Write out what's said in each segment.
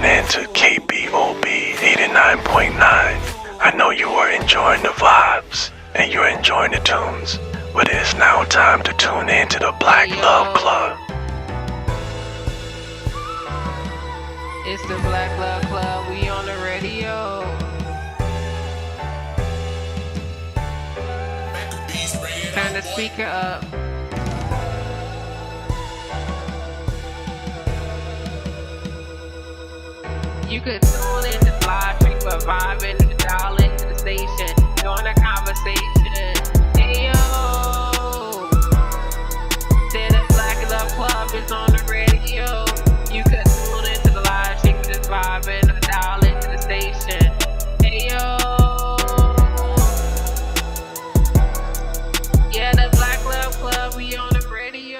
tuning in to KBOB 89.9. I know you are enjoying the vibes and you're enjoying the tunes, but it is now time to tune in to the Black Love Club. It's the Black Love Club. We on the radio. Turn the speaker up. You could tune in to live stream for vibing, dial into the station, join the conversation. Hey yo, say the Black Love Club is on the radio. You could tune into the live stream, just vibing, dial into the station. Hey yo, yeah, the Black Love Club, we on the radio.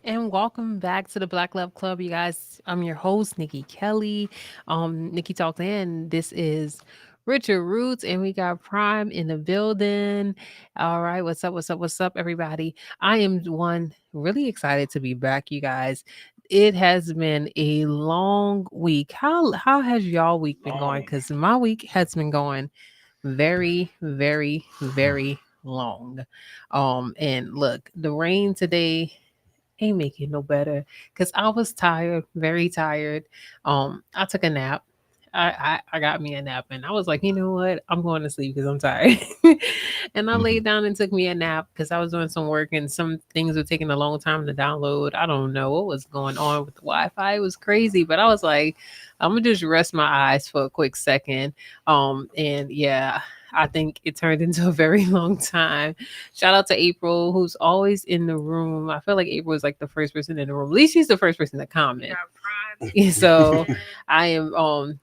And welcome back to the Black Love Club, you guys. I'm your host, Nikki Kelly. Nikki Talks In. This is Richard Roots, and we got Prime in the building. All right, what's up? What's up? What's up, everybody? I am one really excited to be back, you guys. It has been a long week. How has y'all week been going? Because my week has been going very, very, very long. And look, the rain today ain't make it no better because I was tired, very tired. I took a nap. I got me a nap and I was like, you know what? I'm going to sleep because I'm tired. And I laid down and took me a nap because I was doing some work and some things were taking a long time to download. I don't know what was going on with the Wi-Fi. It was crazy, but I was like, I'm gonna just rest my eyes for a quick second. And yeah, I think it turned into a very long time. Shout out to April, who's always in the room. I feel like April is like the first person in the room. At least she's the first person to comment. So I am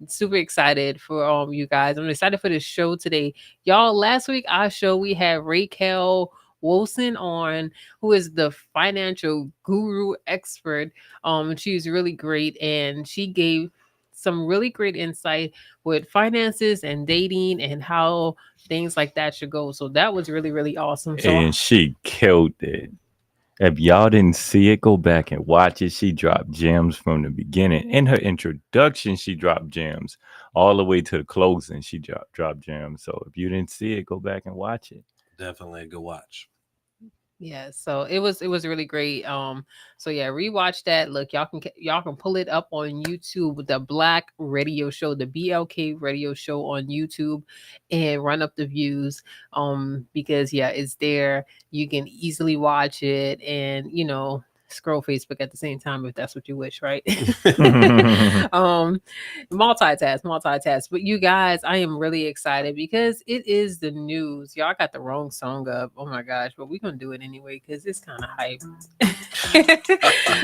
super excited for you guys. I'm excited for this show today. Y'all, last week our show we had Raquel Wilson on, who is the financial guru expert. She's really great and she gave some really great insight with finances and dating and how things like that should go. So that was really, really awesome. So, And she killed it. If y'all didn't see it, go back and watch it. She dropped gems from the beginning. In her introduction, she dropped gems. All the way to the closing, she dropped gems. So if you didn't see it, go back and watch it. Definitely a good watch. yeah, so it was really great. So yeah, rewatch that. Look, y'all can pull it up on YouTube with the Black Radio Show, the BLK Radio Show on YouTube, and run up the views. Because yeah, it's there. You can easily watch it, and scroll Facebook at the same time if that's what you wish, right? Multitask. But you guys, I am really excited because it is the news. Y'all got the wrong song up. Oh my gosh, but we're gonna do it anyway because it's kind of hype.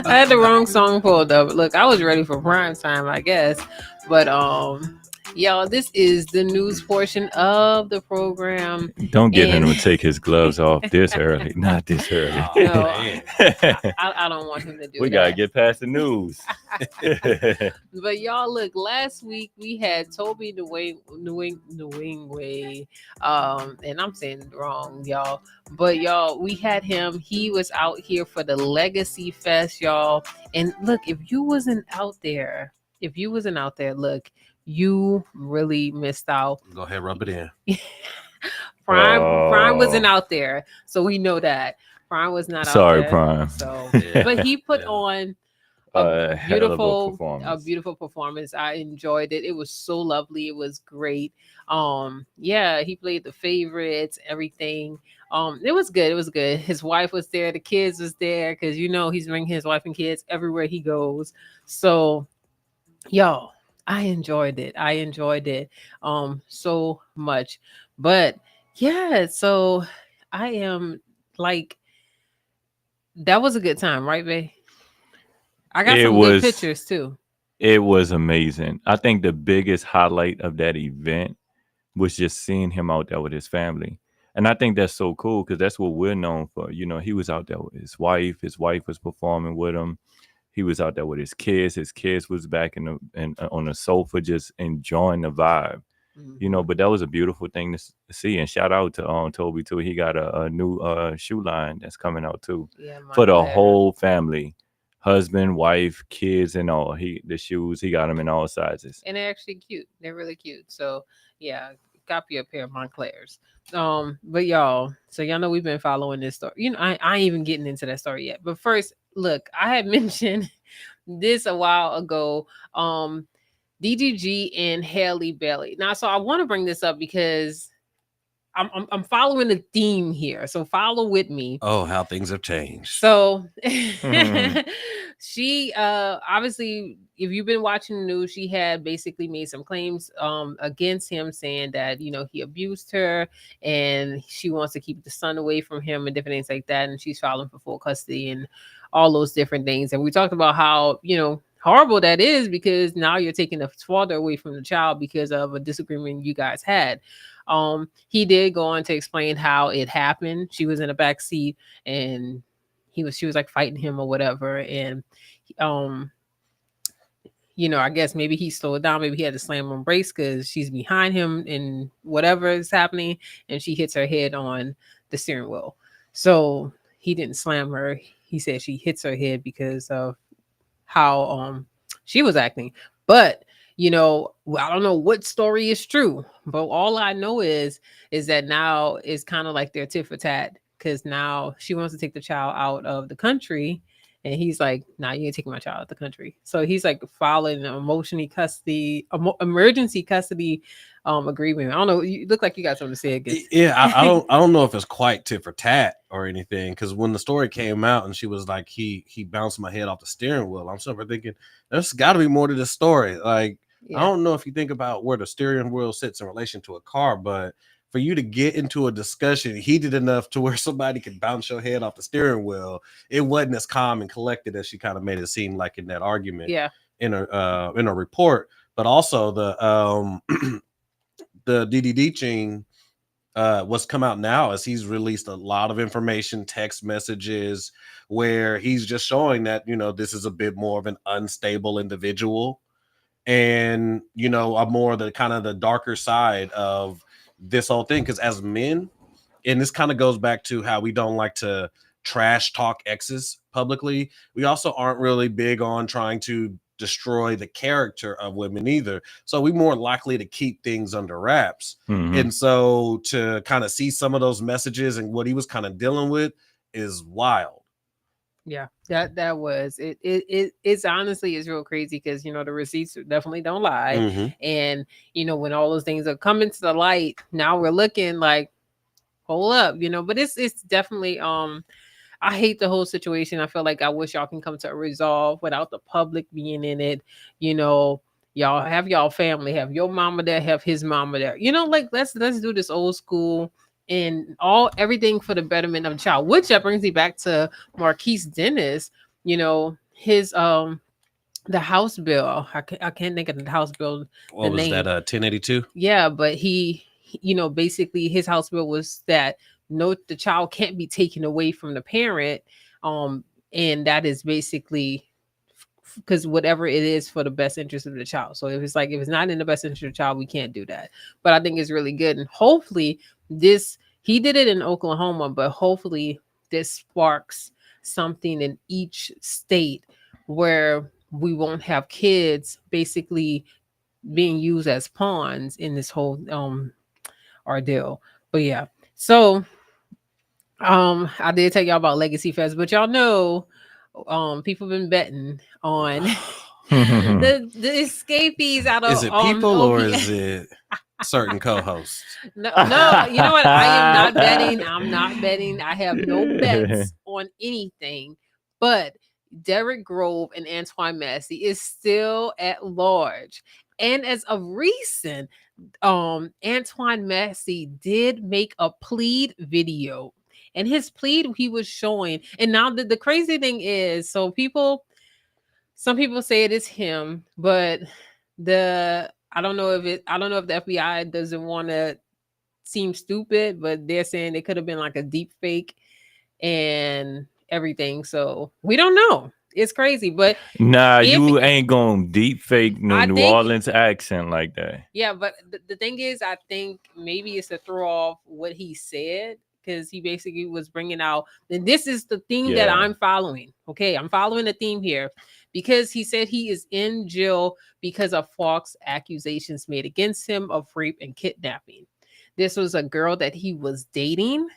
I had the wrong song pulled up. Look, I was ready for prime time, I guess. But y'all, this is the news portion of the program. Don't get him to take his gloves off this early. Not this early. No, I don't want him to do we that. got to get past the news. But y'all, look, last week we had Toby Nwingwe, and I'm saying it wrong, y'all. But y'all, we had him. He was out here for the Legacy Fest, y'all. And look, if you wasn't out there, look, you really missed out. Go ahead, rub it in. Prime wasn't out there, so we know that Prime was not out there. Sorry, Prime. So, but he put on a beautiful performance. I enjoyed it. It was so lovely. It was great. Yeah, he played the favorites, everything. It was good. It was good. His wife was there. The kids was there because he's bringing his wife and kids everywhere he goes. So, y'all, I enjoyed it. So much. But yeah, so I am like, that was a good time, right, babe? I got some good pictures too. It was amazing. I think the biggest highlight of that event was just seeing him out there with his family. And I think that's so cool because that's what we're known for. He was out there with his wife. His wife was performing with him. He was out there with his kids. His kids was back on the sofa just enjoying the vibe. you know. But that was a beautiful thing to see. And shout out to Toby too. He got a new shoe line that's coming out too Yeah, for the Montclair. whole family, husband, wife, kids, and all. The shoes he got them in all sizes. And they're actually cute. They're really cute. So yeah, copy a pair of Montclairs. But y'all, so y'all know we've been following this story. You know, I ain't even getting into that story yet. But first, look, I had mentioned this a while ago. DGG and Haley Bailey. Now, so I want to bring this up because I'm following the theme here. So follow with me. Oh, how things have changed. So she obviously, if you've been watching the news, she had basically made some claims against him, saying that, you know, he abused her and she wants to keep the son away from him and different things like that, and she's filing for full custody and all those different things. And we talked about how, you know, horrible that is, because now you're taking the father away from the child because of a disagreement you guys had. He did go on to explain how it happened. She was in a back seat and she was like fighting him or whatever, and you know, I guess maybe he slowed down, maybe he had to slam on brakes because she's behind him and whatever is happening, and she hits her head on the steering wheel. So he didn't slam her. He said she hits her head because of how she was acting. But you know, I don't know what story is true, but all I know is that now it's kind of like they're tit for tat, because now she wants to take the child out of the country, and he's like, "Nah, you ain't taking my child out of the country." So he's like filing an emergency custody agreement. I don't know. You look like you got something to say against. Yeah, I don't know if it's quite tit for tat or anything, because when the story came out and she was like, he bounced my head off the steering wheel, I'm sort of thinking there's got to be more to this story. Like, Yeah. I don't know if you think about where the steering wheel sits in relation to a car, but for you to get into a discussion heated enough to where somebody could bounce your head off the steering wheel, it wasn't as calm and collected as she kind of made it seem like in that argument. Yeah. In a report. But also the the DDD chain what's come out now is he's released a lot of information, text messages, where he's just showing that, you know, this is a bit more of an unstable individual, and, you know, a more the kind of the darker side of this whole thing. Because as men, and this kind of goes back to how we don't like to trash talk exes publicly, we also aren't really big on trying to destroy the character of women either. So we're more likely to keep things under wraps. And so to kind of see some of those messages and what he was kind of dealing with is wild. Yeah, that was it. It's honestly is real crazy, because you know the receipts definitely don't lie, Mhm. and you know when all those things are coming to the light, now we're looking like, hold up, you know. But it's definitely I hate the whole situation. I feel like I wish y'all can come to a resolve without the public being in it. You know, y'all have y'all family, have your mama there, have his mama there. You know, like let's do this old school and everything for the betterment of the child. Which that brings me back to Marquise Dennis. You know, his the House bill. I can't think of the House bill. What was that? 1082. Yeah, but you know, basically his House bill was that no, the child can't be taken away from the parent, and that is basically because whatever it is for the best interest of the child. So if it's not in the best interest of the child, we can't do that. But I think it's really good, and hopefully he did it in Oklahoma, but hopefully this sparks something in each state where we won't have kids basically being used as pawns in this whole ordeal. But yeah, so I did tell y'all about Legacy Fest, but y'all know people been betting on the escapees out of Is it people or OP. is it certain co-hosts? No, you know what? I am not betting. I'm not betting. I have no bets on anything. But Derek Grove and Antoine Massey is still at large. And as of recent, Antoine Massey did make a plead video. And his plead he was showing. And now the crazy thing is, some people say it is him, but I don't know if the FBI doesn't want to seem stupid, but they're saying it could have been like a deep fake and everything. So we don't know. It's crazy, but Nah, if you ain't gonna deep fake no I New think- Orleans accent like that. yeah, but the thing is, I think maybe it's to throw off what he said because he basically was bringing out. And this is the theme that Yeah. I'm following. Okay, I'm following the theme here because he said he is in jail because of false accusations made against him of rape and kidnapping. This was a girl that he was dating,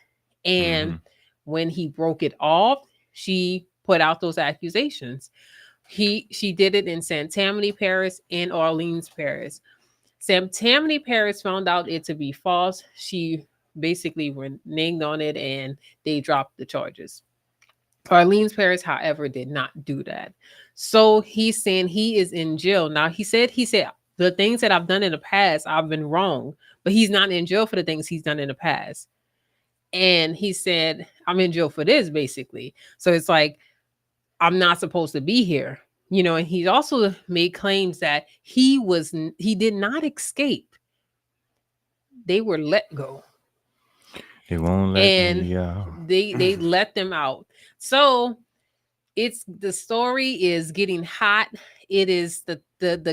and Mhm. when he broke it off, she put out those accusations. She did it in Saint Tammany Paris and Orleans Paris. Sam Tammany Paris found out it to be false. She basically reneged on it and they dropped the charges. Orleans Paris, however, did not do that. So he's saying he is in jail. Now he said the things that I've done in the past, I've been wrong, but he's not in jail for the things he's done in the past. And he said, I'm in jail for this, basically. So it's like, I'm not supposed to be here. You know, and he also made claims that he did not escape. They were let go. They won't let And me out. they let them out. So it's the story is getting hot. It is the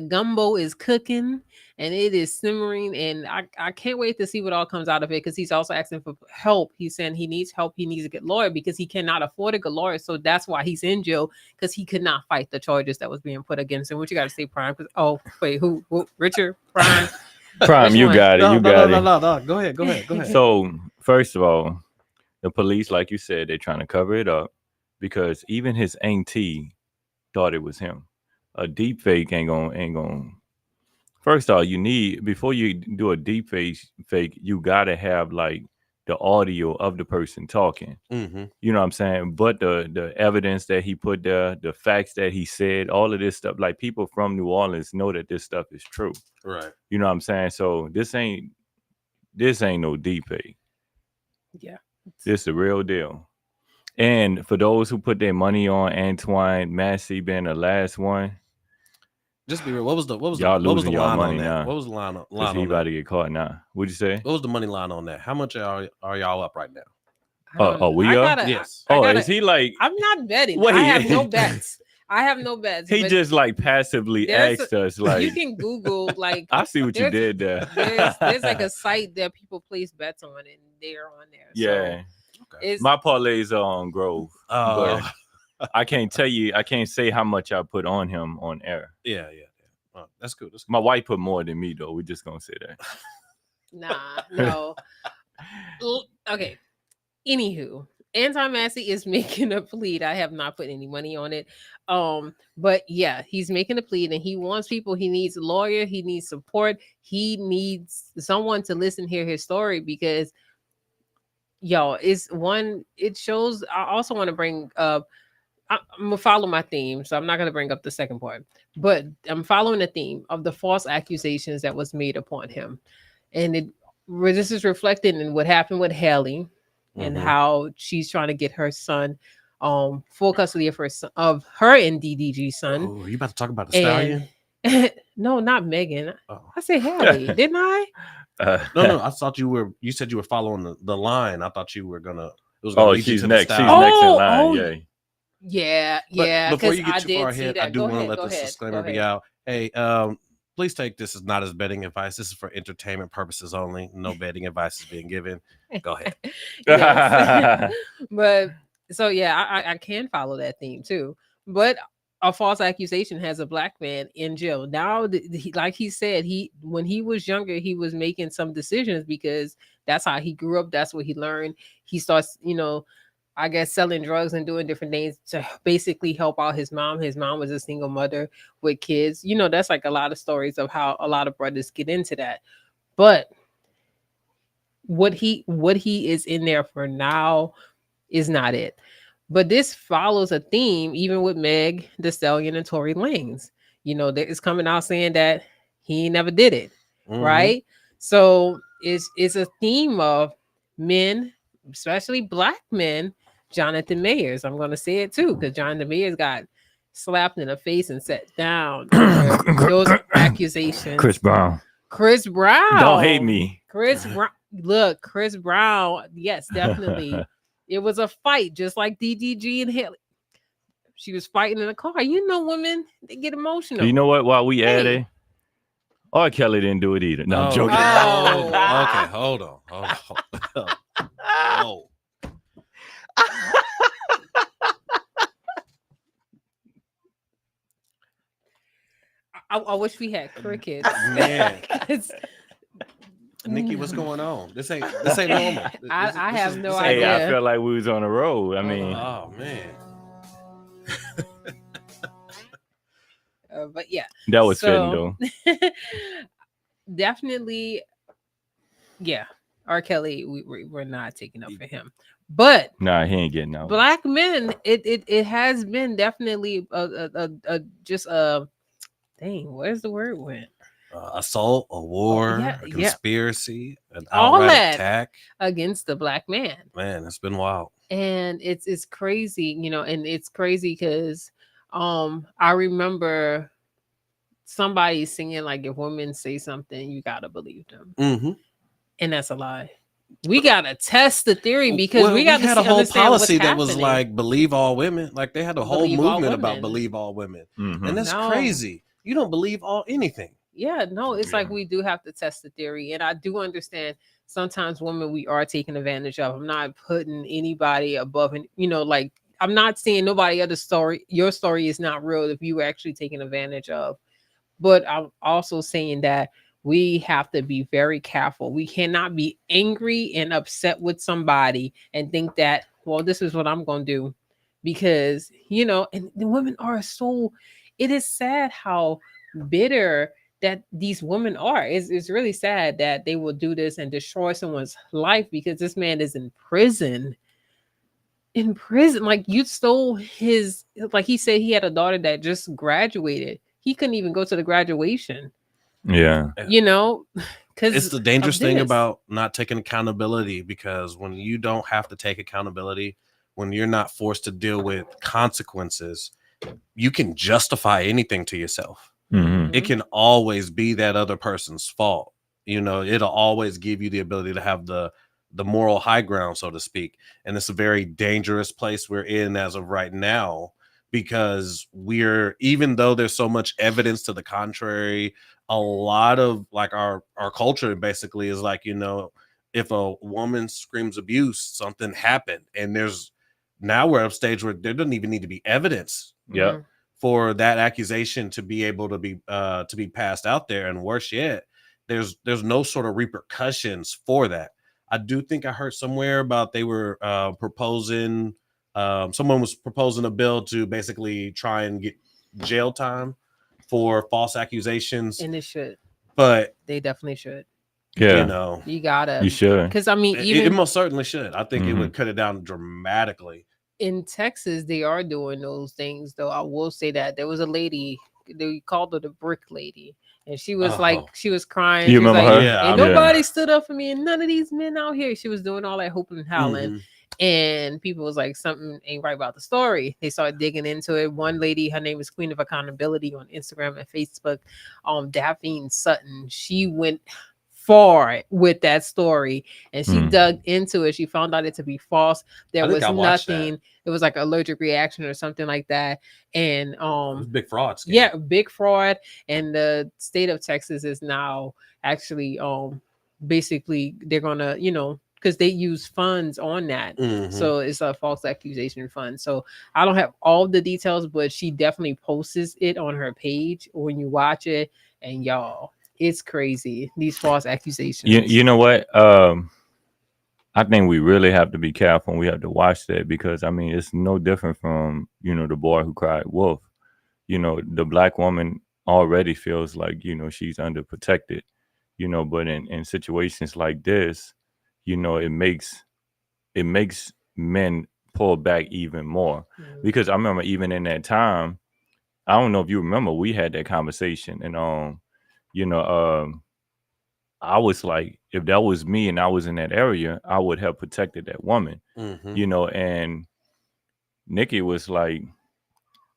gumbo is cooking and it is simmering, and I can't wait to see what all comes out of it because he's also asking for help. He's saying he needs help. He needs to get a lawyer because he cannot afford a good lawyer. So that's why he's in jail, because he could not fight the charges that was being put against him. What you got to say, Prime? Oh wait, who? Richard Prime? Prime, Which you one? got it. No, You no, got no, it. no, no, no. Go ahead. So, first of all, the police, like you said, they're trying to cover it up because even his auntie thought it was him. A deep fake ain't gonna. First off, you need, before you do a deep fake, you gotta have like the audio of the person talking. Mm-hmm. You know what I'm saying? But the evidence that he put there, the facts that he said, all of this stuff, like people from New Orleans know that this stuff is true. Right. You know what I'm saying? So this ain't no deep fake. Yeah. This the real deal. And for those who put their money on Antoine Massey being the last one, Just be real. What was the y'all what was the losing y'all line money on that? now. What was the line because he on about that? to get caught now. What'd you say? What was the money line on that? How much are y'all up right now? I don't- we I are? gotta- Yes. I Oh, gotta- is he like? I'm not betting. Wait. I have no bets. I have no bets. He but just like passively there's asked us like. you can Google like I see what you there's- did there. there's like a site that people place bets on, and they're on there. Yeah. So it's My parlays are on Grove, but I can't tell you. I can't say how much I put on him on air. yeah. Oh, that's good. My wife put more than me though. We're just gonna say that. no. Okay. Anywho, Anton Massey is making a plea. I have not put any money on it. But yeah, he's making a plea and he wants people. He needs a lawyer. He needs support. He needs someone to listen, hear his story because it shows. I also want to bring up, I'm gonna follow my theme, so I'm not gonna bring up the second part, but I'm following the theme of the false accusations that was made upon him. And this is reflected in what happened with Haley and how she's trying to get her son full custody of her and DDG's son. Oh, you about to talk about the stallion? No, not Megan. Oh. I said Haley, didn't I? No. I thought you said you were following the line. I thought you were gonna. It was Oh, lead you she's to the next. She's stallion. next in line. Yeah. But Yeah. before you 'cause get too far did see ahead, that. I do Go want to ahead, let go the ahead, disclaimer go be ahead. out. Hey, please take this as not as betting advice. This is for entertainment purposes only. No betting advice is being given. Go ahead. Yes. But so yeah, I can follow that theme too. But a false accusation has a black man in jail now. Like he said, when he was younger, he was making some decisions because that's how he grew up. That's what he learned. He starts, I guess, selling drugs and doing different things to basically help out his mom. His mom was a single mother with kids. That's like a lot of stories of how a lot of brothers get into that. But what he is in there for now is not it. But this follows a theme, even with Meg Thee Stallion and Tory Lanez. That is coming out saying that he never did it, right? So it's a theme of men, especially black men. Jonathan Mayers, I'm going to say it too, because Jonathan Mayers got slapped in the face and sat down over those accusations. Chris Brown. Don't hate me. Chris Brown. Look, Chris Brown. Yes, definitely. It was a fight, just like DDG and Haley. She was fighting in the car. You know, women, they get emotional. You know what? While we at Hey. it, R. Kelly didn't do it either. No, I'm Oh, joking. okay, hold on. Whoa. I wish we had crickets. Man. 'Cause Nikki, what's going on? This ain't normal. I have no this ain't Hey, I idea. felt like we was on the road. I mean, Oh man. But yeah, that was fitting though. definitely, yeah. R. Kelly, we're not taking up for him, but Nah, he ain't getting out. black men, it has been definitely a just a dang. Where's the word went? Assault, a war, yeah, a yeah. conspiracy, an All outright that. attack. Against the black man. Man, it's been wild. And it's crazy, you know, and it's crazy because I remember somebody singing like, if women say something, you gotta believe them. Mm-hmm. And that's a lie. We gotta test the theory because we got had a whole understand policy what's that was happening. like believe all women. Like they had a whole Believe all movement about women. believe all women, Mhm. and that's No. crazy. You don't believe all anything. Yeah, no, it's like Yeah. we do have to test the theory. And I do understand sometimes women we are taken advantage of. I'm not putting anybody above, and you know, like I'm not saying nobody other story, your story is not real if you were actually taken advantage of. But I'm also saying that we have to be very careful. We cannot be angry and upset with somebody and think that, well, this is what I'm gonna do. Because, you know, and the women are so, it is sad how bitter that these women are. It's really sad that they will do this and destroy someone's life because this man is in prison. In prison, like you stole his, like he said he had a daughter that just graduated. He couldn't even go to the graduation, Yeah. you know, because It's the dangerous thing about not taking accountability, because when you don't have to take accountability, when you're not forced to deal with consequences, you can justify anything to yourself. Mhm. It can always be that other person's fault. You know, it'll always give you the ability to have the moral high ground, so to speak. And it's a very dangerous place we're in as of right now, because we're, even though there's so much evidence to the contrary, a lot of like our culture basically is like, you know, if a woman screams abuse, something happened. And there's, now we're at a stage where there doesn't even need to be evidence Yep. for that accusation to be able to be passed out there. And worse yet, there's no sort of repercussions for that. I do think I heard somewhere about they were proposing, someone was proposing a bill to basically try and get jail time for false accusations. and it should. But They definitely should. Yeah. you know, You gotta. You should. Because I mean, it even most certainly should. I think it Mhm. would cut it down dramatically. in Texas, they are doing those things. Though I will say that there was a lady, they called her the brick lady, and she was like, Oh. she was crying. You She was remember like, her? Yeah, ain't I Yeah. nobody stood up for me, and none of these men out here. She was doing all that hooping and howling. Mhm. And people was like, something ain't right about the story. They started digging into it. One lady, her name is Queen of Accountability on Instagram and Facebook, Daphne Sutton, she went far with that story, and she Mm. dug into it. She found out it to be false. There I think was I watched that. nothing. It was like allergic reaction or something like that. And It was a big fraud scam. yeah, big fraud. And the state of Texas is now actually basically they're gonna, you know, because they use funds on that. Mhm. So it's a false accusation fund. So I don't have all the details, but she definitely posts it on her page when you watch it. And y'all, it's crazy. These false accusations. You know what? I think we really have to be careful and we have to watch that, because I mean it's no different from, you know, the boy who cried wolf. You know, the black woman already feels like, you know, she's underprotected, you know, but in situations like this, you know, it makes men pull back even more. Mhm. Because I remember even in that time, I don't know if you remember, we had that conversation, and you know, I was like, if that was me and I was in that area, I would have protected that woman, Mhm. you know. And Nikki was like,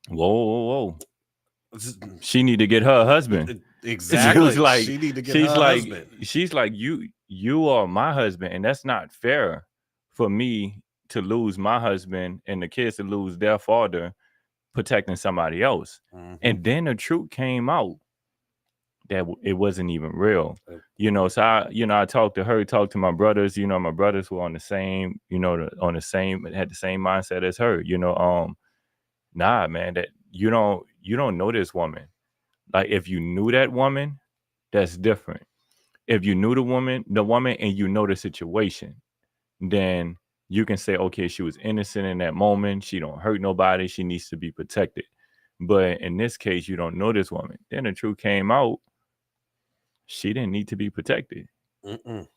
whoa, she need to get her husband. Exactly. She was like, she need to get she's her like, husband. she's like, you are my husband, and that's not fair for me to lose my husband and the kids to lose their father protecting somebody else. And then the truth came out that it wasn't even real. So I talked to her, talked to my brothers. My brothers were on the same, had the same mindset as her. Nah, man, that you don't know this woman. Like, if you knew that woman, that's different. If you knew the woman, and you know the situation, then you can say, okay, she was innocent in that moment. She don't hurt nobody. She needs to be protected. But in this case, you don't know this woman. Then the truth came out. She didn't need to be protected. And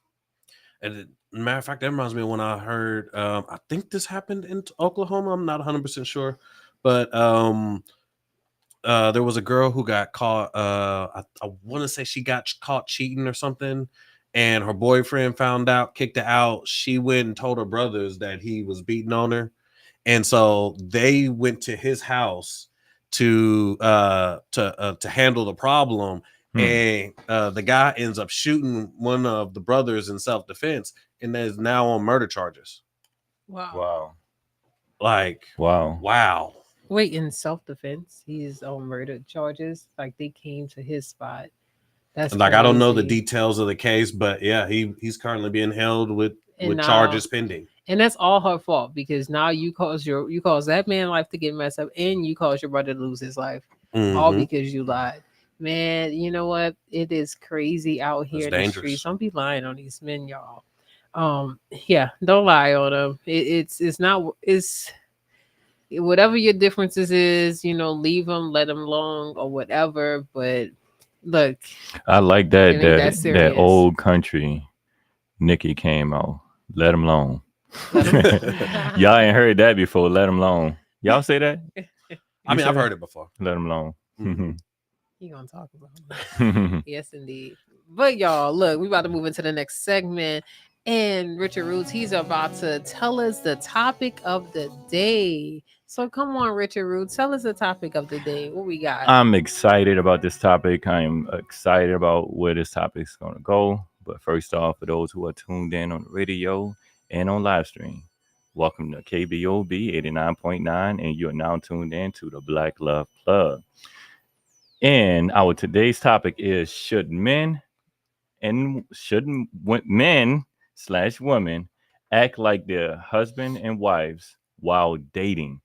matter of fact, that reminds me of when I heard, I think this happened in Oklahoma. I'm not 100% sure, but there was a girl who got caught. I want to say she got caught cheating or something, and her boyfriend found out, kicked her out. She went and told her brothers that he was beating on her, and so they went to his house to handle the problem. And the guy ends up shooting one of the brothers in self-defense, and is now on murder charges. Wow. Wow. Wait, in self-defense, he's on murder charges. Like, they came to his spot. That's like, I don't know the crazy. details of the case, but yeah, he's currently being held with And charges pending. And that's all her fault, because now you cause that man's life to get messed up, and you cause your brother to lose his life, all because you lied. Man, you know what? It is crazy out here in the streets. Don't be lying on these men, y'all. Yeah, don't lie on them. It's not. It's whatever your differences is. Leave them, let them alone, or whatever. But look, I like that it ain't that that serious. old country Nikki came out. Let them alone. Y'all ain't heard that before. Let them alone. Y'all say that? I mean, I've heard it before. Let them alone. You gonna talk about it? Yes, indeed. But y'all, look, we about to move into the next segment, and Richard Roots, he's about to tell us the topic of the day. So come on, Richard Roots, tell us the topic of the day. What we got? I'm excited about this topic. I am excited about where this topic is going to go. But first off, for those who are tuned in on the radio and on live stream, welcome to KBOB 89.9, and you're now tuned in to the Black Love Club. And our today's topic is, should men / women act like their husband and wives while dating?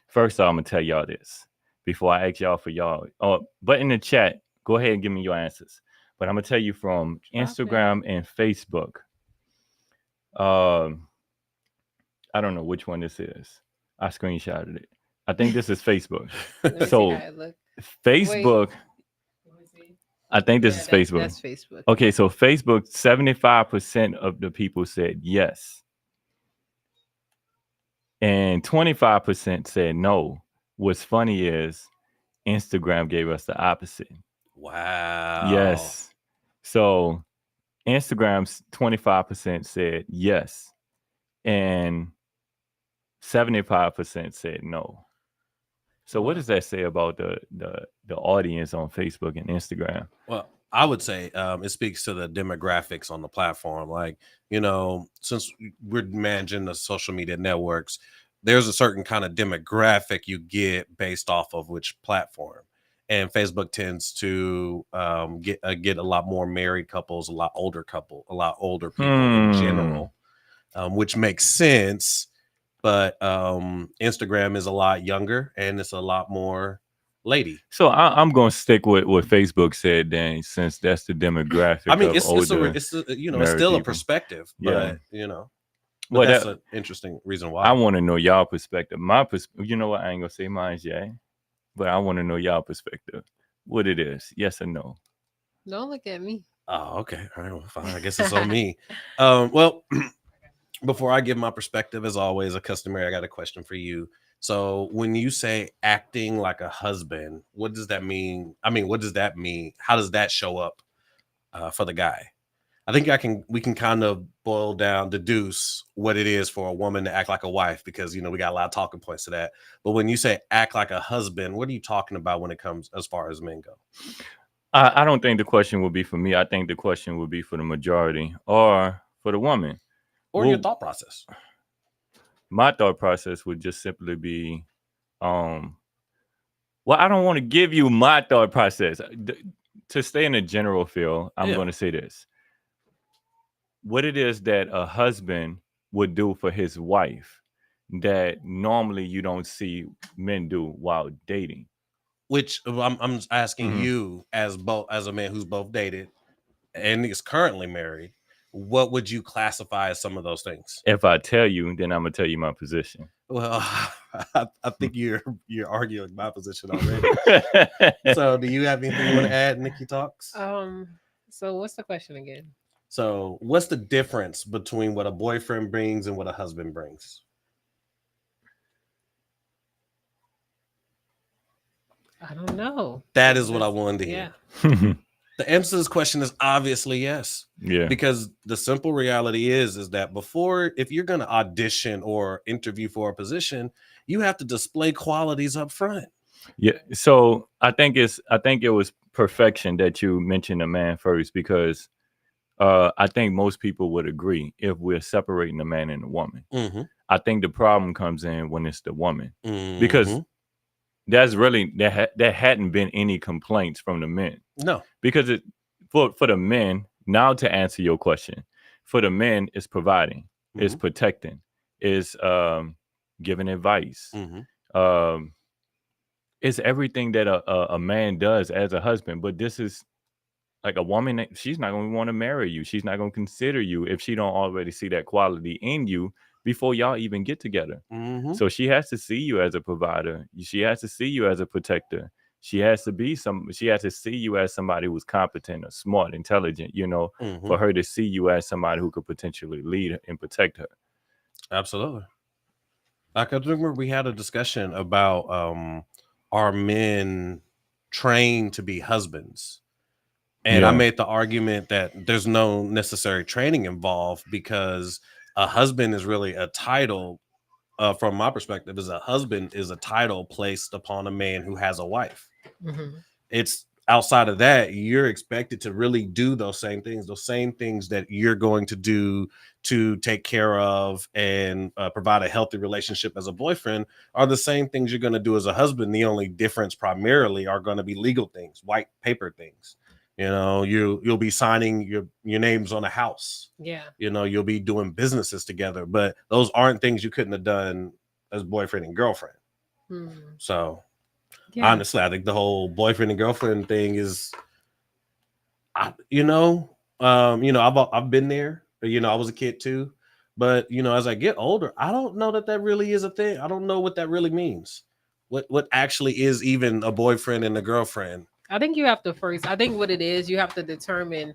First off, I'm gonna tell y'all this before I ask y'all for y'all. But in the chat, go ahead and give me your answers. But I'm gonna tell you from Instagram and Facebook. I don't know which one this is. I screenshotted it. I think this is Facebook. So Facebook. I think this is Facebook. That's Facebook. Okay, so Facebook, 75% of the people said yes. And 25% said no. What's funny is Instagram gave us the opposite. Wow. Yes. So Instagram's 25% said yes. And 75% said no. So what does that say about the audience on Facebook and Instagram? Well, I would say it speaks to the demographics on the platform. Like, since we're managing the social media networks, there's a certain kind of demographic you get based off of which platform. And Facebook tends to get a lot more married couples, a lot older people in general, which makes sense. But Instagram is a lot younger, and it's a lot more lady. So I'm going to stick with what Facebook said then, since that's the demographic. I mean, it's still a perspective, but but that's an interesting reason why. I want to know y'all perspective. My perspective, you know what? I ain't gonna say mine's yet, but I want to know y'all perspective. What it is, yes or no? Don't look at me. Oh, okay. All right, well, fine. I guess it's on me. Well, before I give my perspective, as always, a customary, I got a question for you. So when you say acting like a husband, what does that mean? I mean, what does that mean? How does that show up for the guy? I think we can kind of deduce what it is for a woman to act like a wife, because, we got a lot of talking points to that. But when you say act like a husband, what are you talking about when it comes as far as men go? I don't think the question would be for me. I think the question would be for the majority or for the woman. Or your thought process. My thought process would just simply be, Well, I don't want to give you my thought process. To stay in a general field, I'm Yeah. going to say this. What it is that a husband would do for his wife that normally you don't see men do while dating. Which I'm asking Mhm. you as a man who's both dated and is currently married, what would you classify as some of those things? If I tell you, then I'm going to tell you my position. Well, I think you're arguing my position already. So, do you have anything you want to add, Nikki Talks? So what's the question again? So, what's the difference between what a boyfriend brings and what a husband brings? I don't know. That is what I wanted to hear. Yeah. The answer to this question is obviously yes. Yeah. Because the simple reality is that before, if you're going to audition or interview for a position, you have to display qualities up front. Yeah. So I think it was perfection that you mentioned a man first, because I think most people would agree if we're separating the man and the woman. Mm-hmm. I think the problem comes in when it's the woman, Mm-hmm. because that's really there hadn't been any complaints from the men. No, because for the men, now to answer your question, for the men, it's providing, it's protecting, it's giving advice, it's everything that a man does as a husband. But this is like a woman, she's not going to want to marry you. She's not going to consider you if she don't already see that quality in you before y'all even get together. So she has to see you as a provider. She has to see you as a protector. She has to see you as somebody who's competent or smart, intelligent, for her to see you as somebody who could potentially lead and protect her. Absolutely. I can remember we had a discussion about are men trained to be husbands? And I made the argument that there's no necessary training involved, because a husband is really a title. From my perspective, as a husband is a title placed upon a man who has a wife. It's outside of that, you're expected to really do those same things that you're going to do to take care of and provide a healthy relationship as a boyfriend are the same things you're going to do as a husband. The only difference primarily are going to be legal things, white paper things. You'll be signing your names on a house. Yeah. You'll be doing businesses together, but those aren't things you couldn't have done as boyfriend and girlfriend. So honestly, I think the whole boyfriend and girlfriend thing is, I've been there. I was a kid too, but as I get older, I don't know that really is a thing. I don't know what that really means. What actually is even a boyfriend and a girlfriend? I think you have to first, I think what it is, you have to determine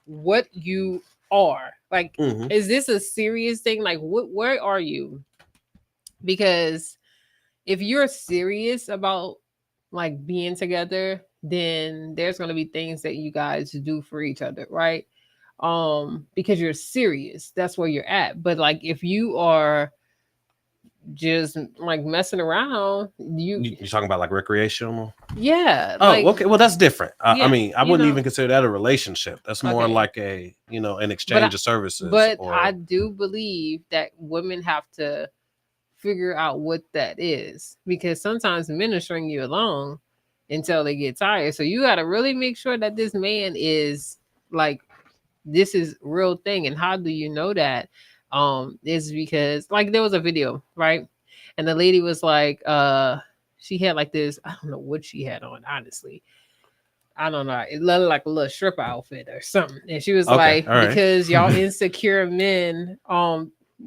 what you are. Like, is this a serious thing? Like, where are you? Because if you're serious about like being together, then there's going to be things that you guys do for each other, right? Because you're serious, that's where you're at. But like, if you are just like messing around, you're talking about like recreational. Yeah. Oh, okay. Well, that's different. Yeah, I mean, I wouldn't even consider that a relationship. That's more like an exchange of services. But I do believe that women have to figure out what that is, because sometimes men are stringing you along until they get tired. So you got to really make sure that this man is like, this is real thing. And how do you know that? Is because like there was a video, right? And the lady was like, she had like this, I don't know what she had on, honestly. I don't know. It looked like a little stripper outfit or something. And she was like, because y'all insecure men,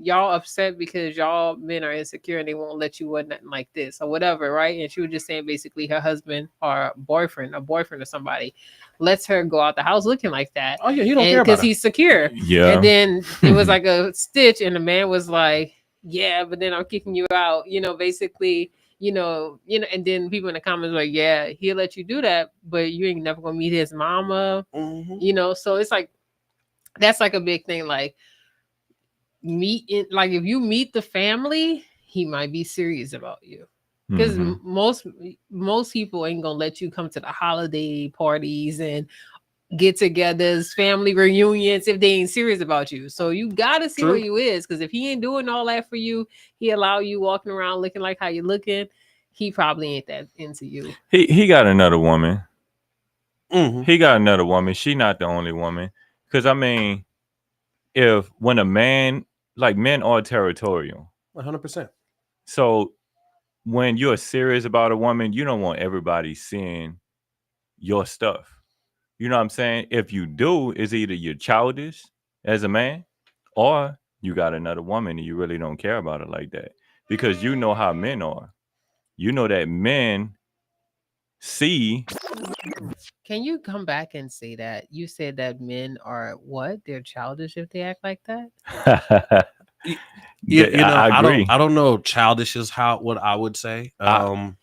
y'all upset because y'all men are insecure and they won't let you wear nothing like this or whatever, right? And she was just saying basically her husband or a boyfriend or somebody lets her go out the house looking like that. Oh yeah, you don't care about because he's secure. Yeah. And then it was like a stitch, and the man was like, yeah, but then I'm kicking you out, basically. And then people in the comments were like, yeah, he'll let you do that, but you ain't never gonna meet his mama. So it's like, that's like a big thing. Like, if you meet the family, he might be serious about you, because most people ain't gonna let you come to the holiday parties and get-togethers, family reunions, if they ain't serious about you. So you gotta see where you is, because if he ain't doing all that for you, he allow you walking around looking like how you looking, he probably ain't that into you. He got another woman. Mhm. He got another woman. She not the only woman. Because I mean, if when a man, like, men are territorial. 100%. So when you're serious about a woman, you don't want everybody seeing your stuff. You know what I'm saying? If you do, it's either you're childish as a man, or you got another woman and you really don't care about it like that. Because you know how men are. You know that men see. Can you come back and say that? You said that men are what? They're childish if they act like that? I agree. I don't know. Childish is what I would say. And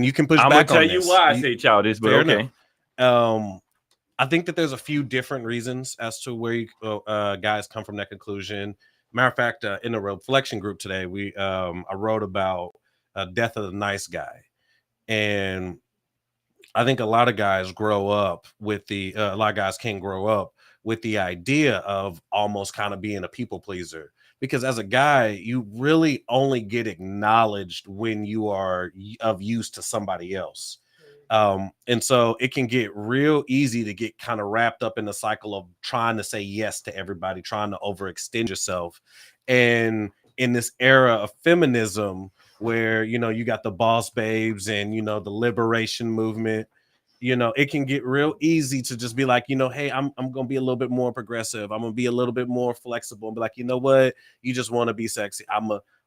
you can push I'm back gonna on tell you this. why I say childish, but Fair okay. enough. I think that there's a few different reasons as to where guys come from that conclusion. Matter of fact, in the reflection group today, I wrote about Death of the Nice Guy, and I think a lot of guys grow up with a lot of guys can grow up with the idea of almost kind of being a people pleaser, because as a guy, you really only get acknowledged when you are of use to somebody else. And so it can get real easy to get kind of wrapped up in the cycle of trying to say yes to everybody, trying to overextend yourself. And in this era of feminism, where you got the boss babes and the liberation movement, it can get real easy to just be like, hey, I'm gonna be a little bit more progressive, I'm gonna be a little bit more flexible, and be like, you know what, you just want to be sexy,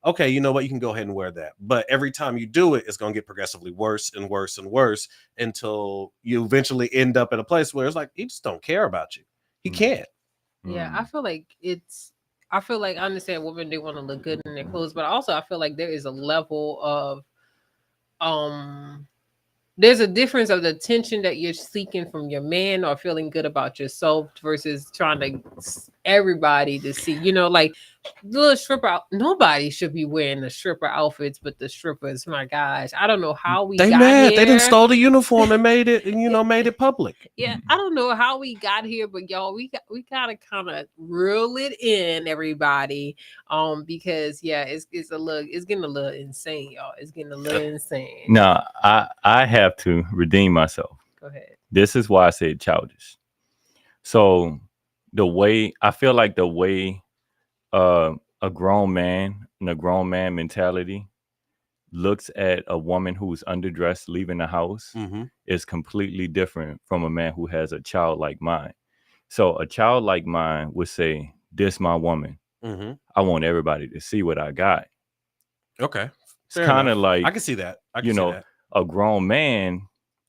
okay, you know what, you can go ahead and wear that. But every time you do it, it's gonna get progressively worse and worse and worse until you eventually end up at a place where it's like he just don't care about you. He can't. Yeah, I feel like I understand women, they want to look good in their clothes, but also I feel like there is a level of there's a difference of the attention that you're seeking from your man or feeling good about yourself versus trying to everybody to see, like little stripper nobody should be wearing the stripper outfits, but the strippers, my gosh, I don't know how we They got mad. here. They didn't stole the uniform and made it, made it public. Yeah, I don't know how we got here, but y'all, we gotta kind of reel it in, everybody, because yeah, it's getting a little insane, y'all. It's getting a little insane. Now, I have to redeem myself. Go ahead. This is why I said childish. So I feel like the way a grown man and a grown man mentality looks at a woman who's underdressed leaving the house is completely different from a man who has a childlike mind. So a child like mine would say, "This my woman. I want everybody to see what I got." Okay, it's kind of like, I can see that. I can see that. A grown man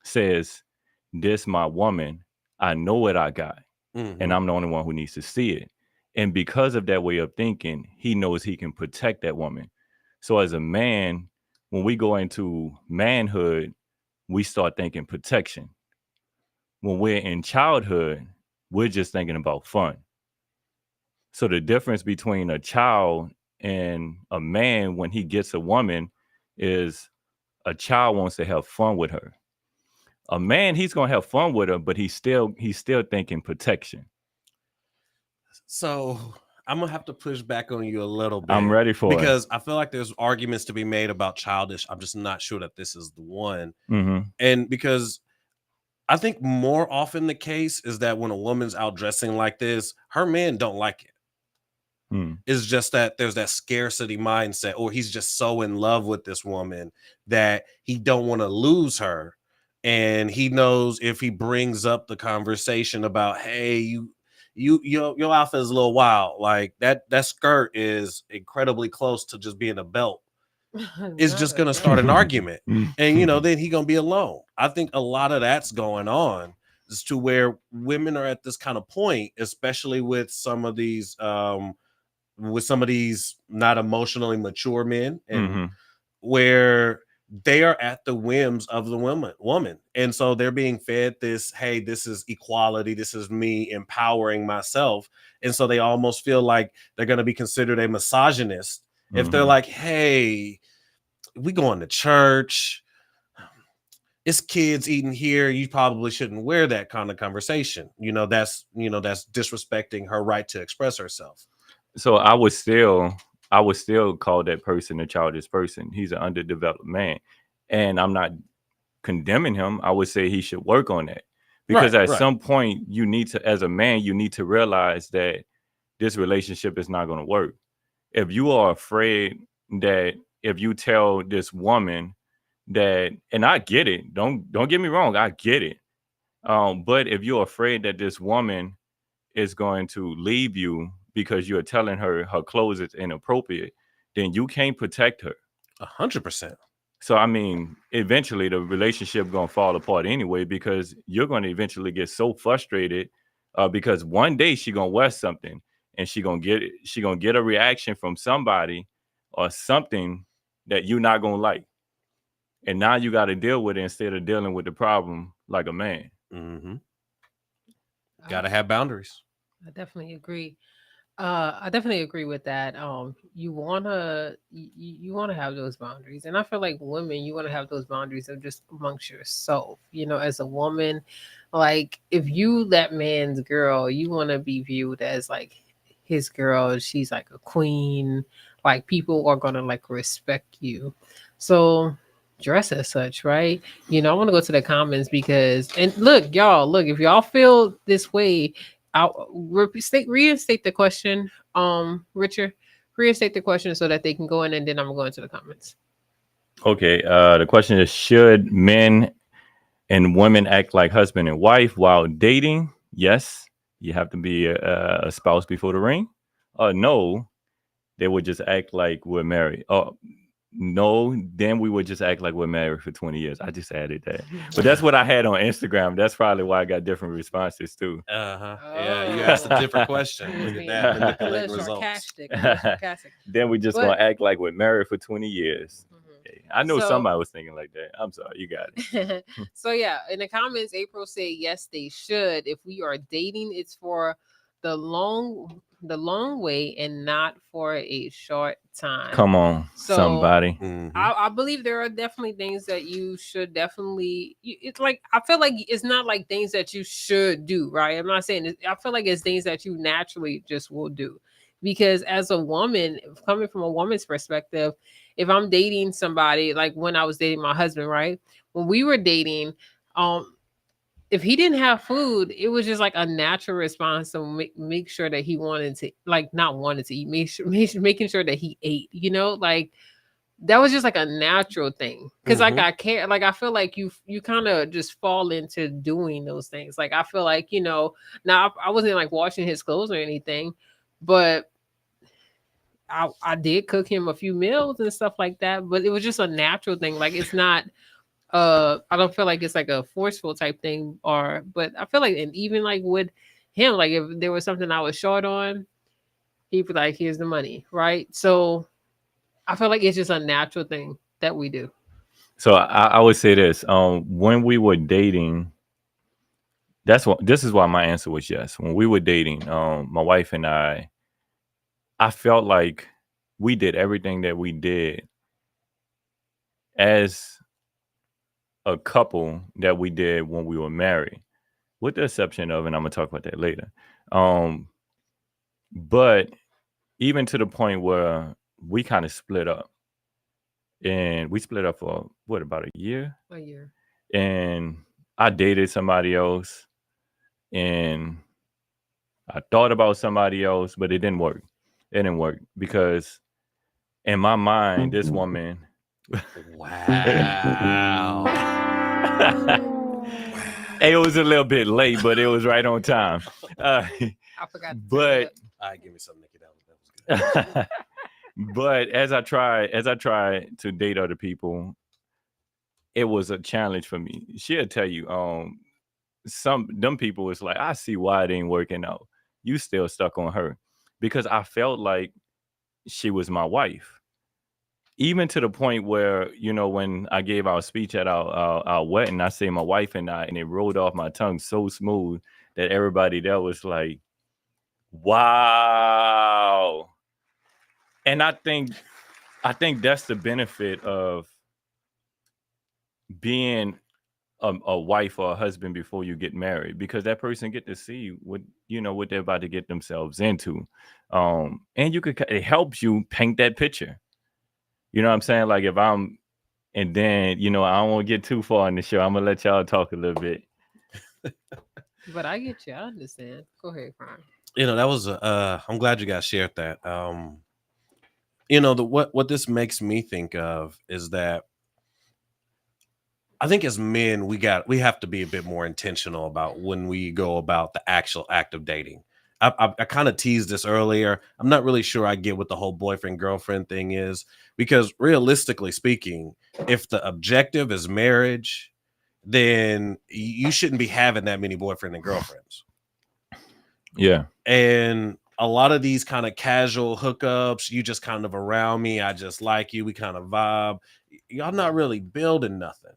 says, "This my woman. I know what I got, and I'm the only one who needs to see it." And because of that way of thinking, he knows he can protect that woman. So as a man, when we go into manhood, we start thinking protection. When we're in childhood, we're just thinking about fun. So the difference between a child and a man when he gets a woman is a child wants to have fun with her. A man, he's gonna have fun with her, but he's still thinking protection. So I'm gonna have to push back on you a little bit. I'm ready for because I feel like there's arguments to be made about childish. I'm just not sure that this is the one. it. And because I think more often the case is that when a woman's out dressing like this, her man don't like it. It's just that there's that scarcity mindset, or he's just so in love with this woman that he don't want to lose her. And he knows if he brings up the conversation about, hey, your outfit is a little wild, like that skirt is incredibly close to just being a belt, it's just gonna start an argument. And then he gonna be alone. I think a lot of that's going on, is to where women are at this kind of point, especially with some of these not emotionally mature men, and where they are at the whims of the woman. And so they're being fed this, hey, this is equality, this is me empowering myself. And so they almost feel like they're going to be considered a misogynist if they're like, hey, we going to church, it's kids eating here, you probably shouldn't wear that kind of conversation. That's disrespecting her right to express herself. So I would still I would still call that person a childish person. He's an underdeveloped man. And I'm not condemning him. I would say he should work on that. Because at some point, you need to, as a man, you need to realize that this relationship is not going to work. If you are afraid that if you tell this woman that, and I get it, don't get me wrong, I get it. But if you're afraid that this woman is going to leave you because you're telling her clothes is inappropriate, then you can't protect her. 100%. So, I mean, eventually the relationship going to fall apart anyway, because you're going to eventually get so frustrated because one day she going to wear something and she going to get a reaction from somebody or something that you're not going to like. And now you got to deal with it instead of dealing with the problem like a man. Mm-hmm. Got to have boundaries. I definitely agree. I definitely agree with that. You wanna have those boundaries, and I feel like women, you wanna have those boundaries of just amongst yourself. You know, as a woman, like if you that man's girl, you wanna be viewed as like his girl. She's like a queen. Like people are gonna like respect you. So dress as such, right? You know, I want to go to the comments because, and look, y'all, look, if y'all feel this way, I'll reinstate the question. Richard, reinstate the question so that they can go in, and then I'm going to the comments. Okay. The question is, should men and women act like husband and wife while dating? Yes. You have to be a spouse before the ring. No, they would just act like we're married. Oh, no, then we would just act like we're married for 20 years. I just added that. But that's what I had on Instagram. That's probably why I got different responses too. Uh-huh. Yeah, you asked a different question. Look at that, manipulating A little results. sarcastic. Then we just gonna act like we're married for 20 years. I know somebody was thinking like that. I'm sorry, you got it. So yeah, in the comments, April said yes, they should. If we are dating, it's for the long way and not for a short time. Come on, So, somebody. I believe there are definitely things that you should definitely. It's like I feel like it's not like things that you should do, right? I'm not saying I feel like it's things that you naturally just will do, because as a woman, coming from a woman's perspective, if I'm dating somebody, like when I was dating my husband, right? When we were dating, if he didn't have food, it was just like a natural response to make sure that he wanted to, like, not wanted to eat, making sure that he ate, you know, like that was just like a natural thing. Cause like I care, like I feel like you kind of just fall into doing those things. Like I feel like, you know, now I wasn't like washing his clothes or anything, but I did cook him a few meals and stuff like that. But it was just a natural thing. Like it's not I don't feel like it's like a forceful type thing, but I feel like, and even like with him, like if there was something I was short on, he'd be like, here's the money, right? So I feel like it's just a natural thing that we do. So I would say this: when we were dating, this is why my answer was yes. When we were dating, my wife and I felt like we did everything that we did as a couple that we did when we were married, with the exception of, and I'm gonna talk about that later. But even to the point where we kind of split up, and we split up for what, about a year? A year. And I dated somebody else, and I thought about somebody else, but it didn't work. It didn't work because in my mind, this woman. Wow. It was a little bit late, but it was right on time. I forgot. But give me some, Nikki. That was good. But as I try to date other people, it was a challenge for me. She'll tell you, them people is like, I see why it ain't working out. You still stuck on her, because I felt like she was my wife. Even to the point where, you know, when I gave our speech at our wedding, I say my wife and I, and it rolled off my tongue so smooth that everybody there was like, wow. And I think that's the benefit of being a wife or a husband before you get married, because that person get to see what they're about to get themselves into, and it helps you paint that picture. You know what I'm saying? Like if I'm, and then I don't want to get too far in the show. I'm gonna let y'all talk a little bit. But I get you. I understand. Go ahead, Prime. That was I'm glad you guys shared that. What this makes me think of is that I think as men we have to be a bit more intentional about when we go about the actual act of dating. I kind of teased this earlier. I'm not really sure I get what the whole boyfriend girlfriend thing is, because realistically speaking, if the objective is marriage, then you shouldn't be having that many boyfriend and girlfriends. Yeah. And a lot of these kind of casual hookups, you just kind of around me, I just like you, we kind of vibe. Y'all not really building nothing.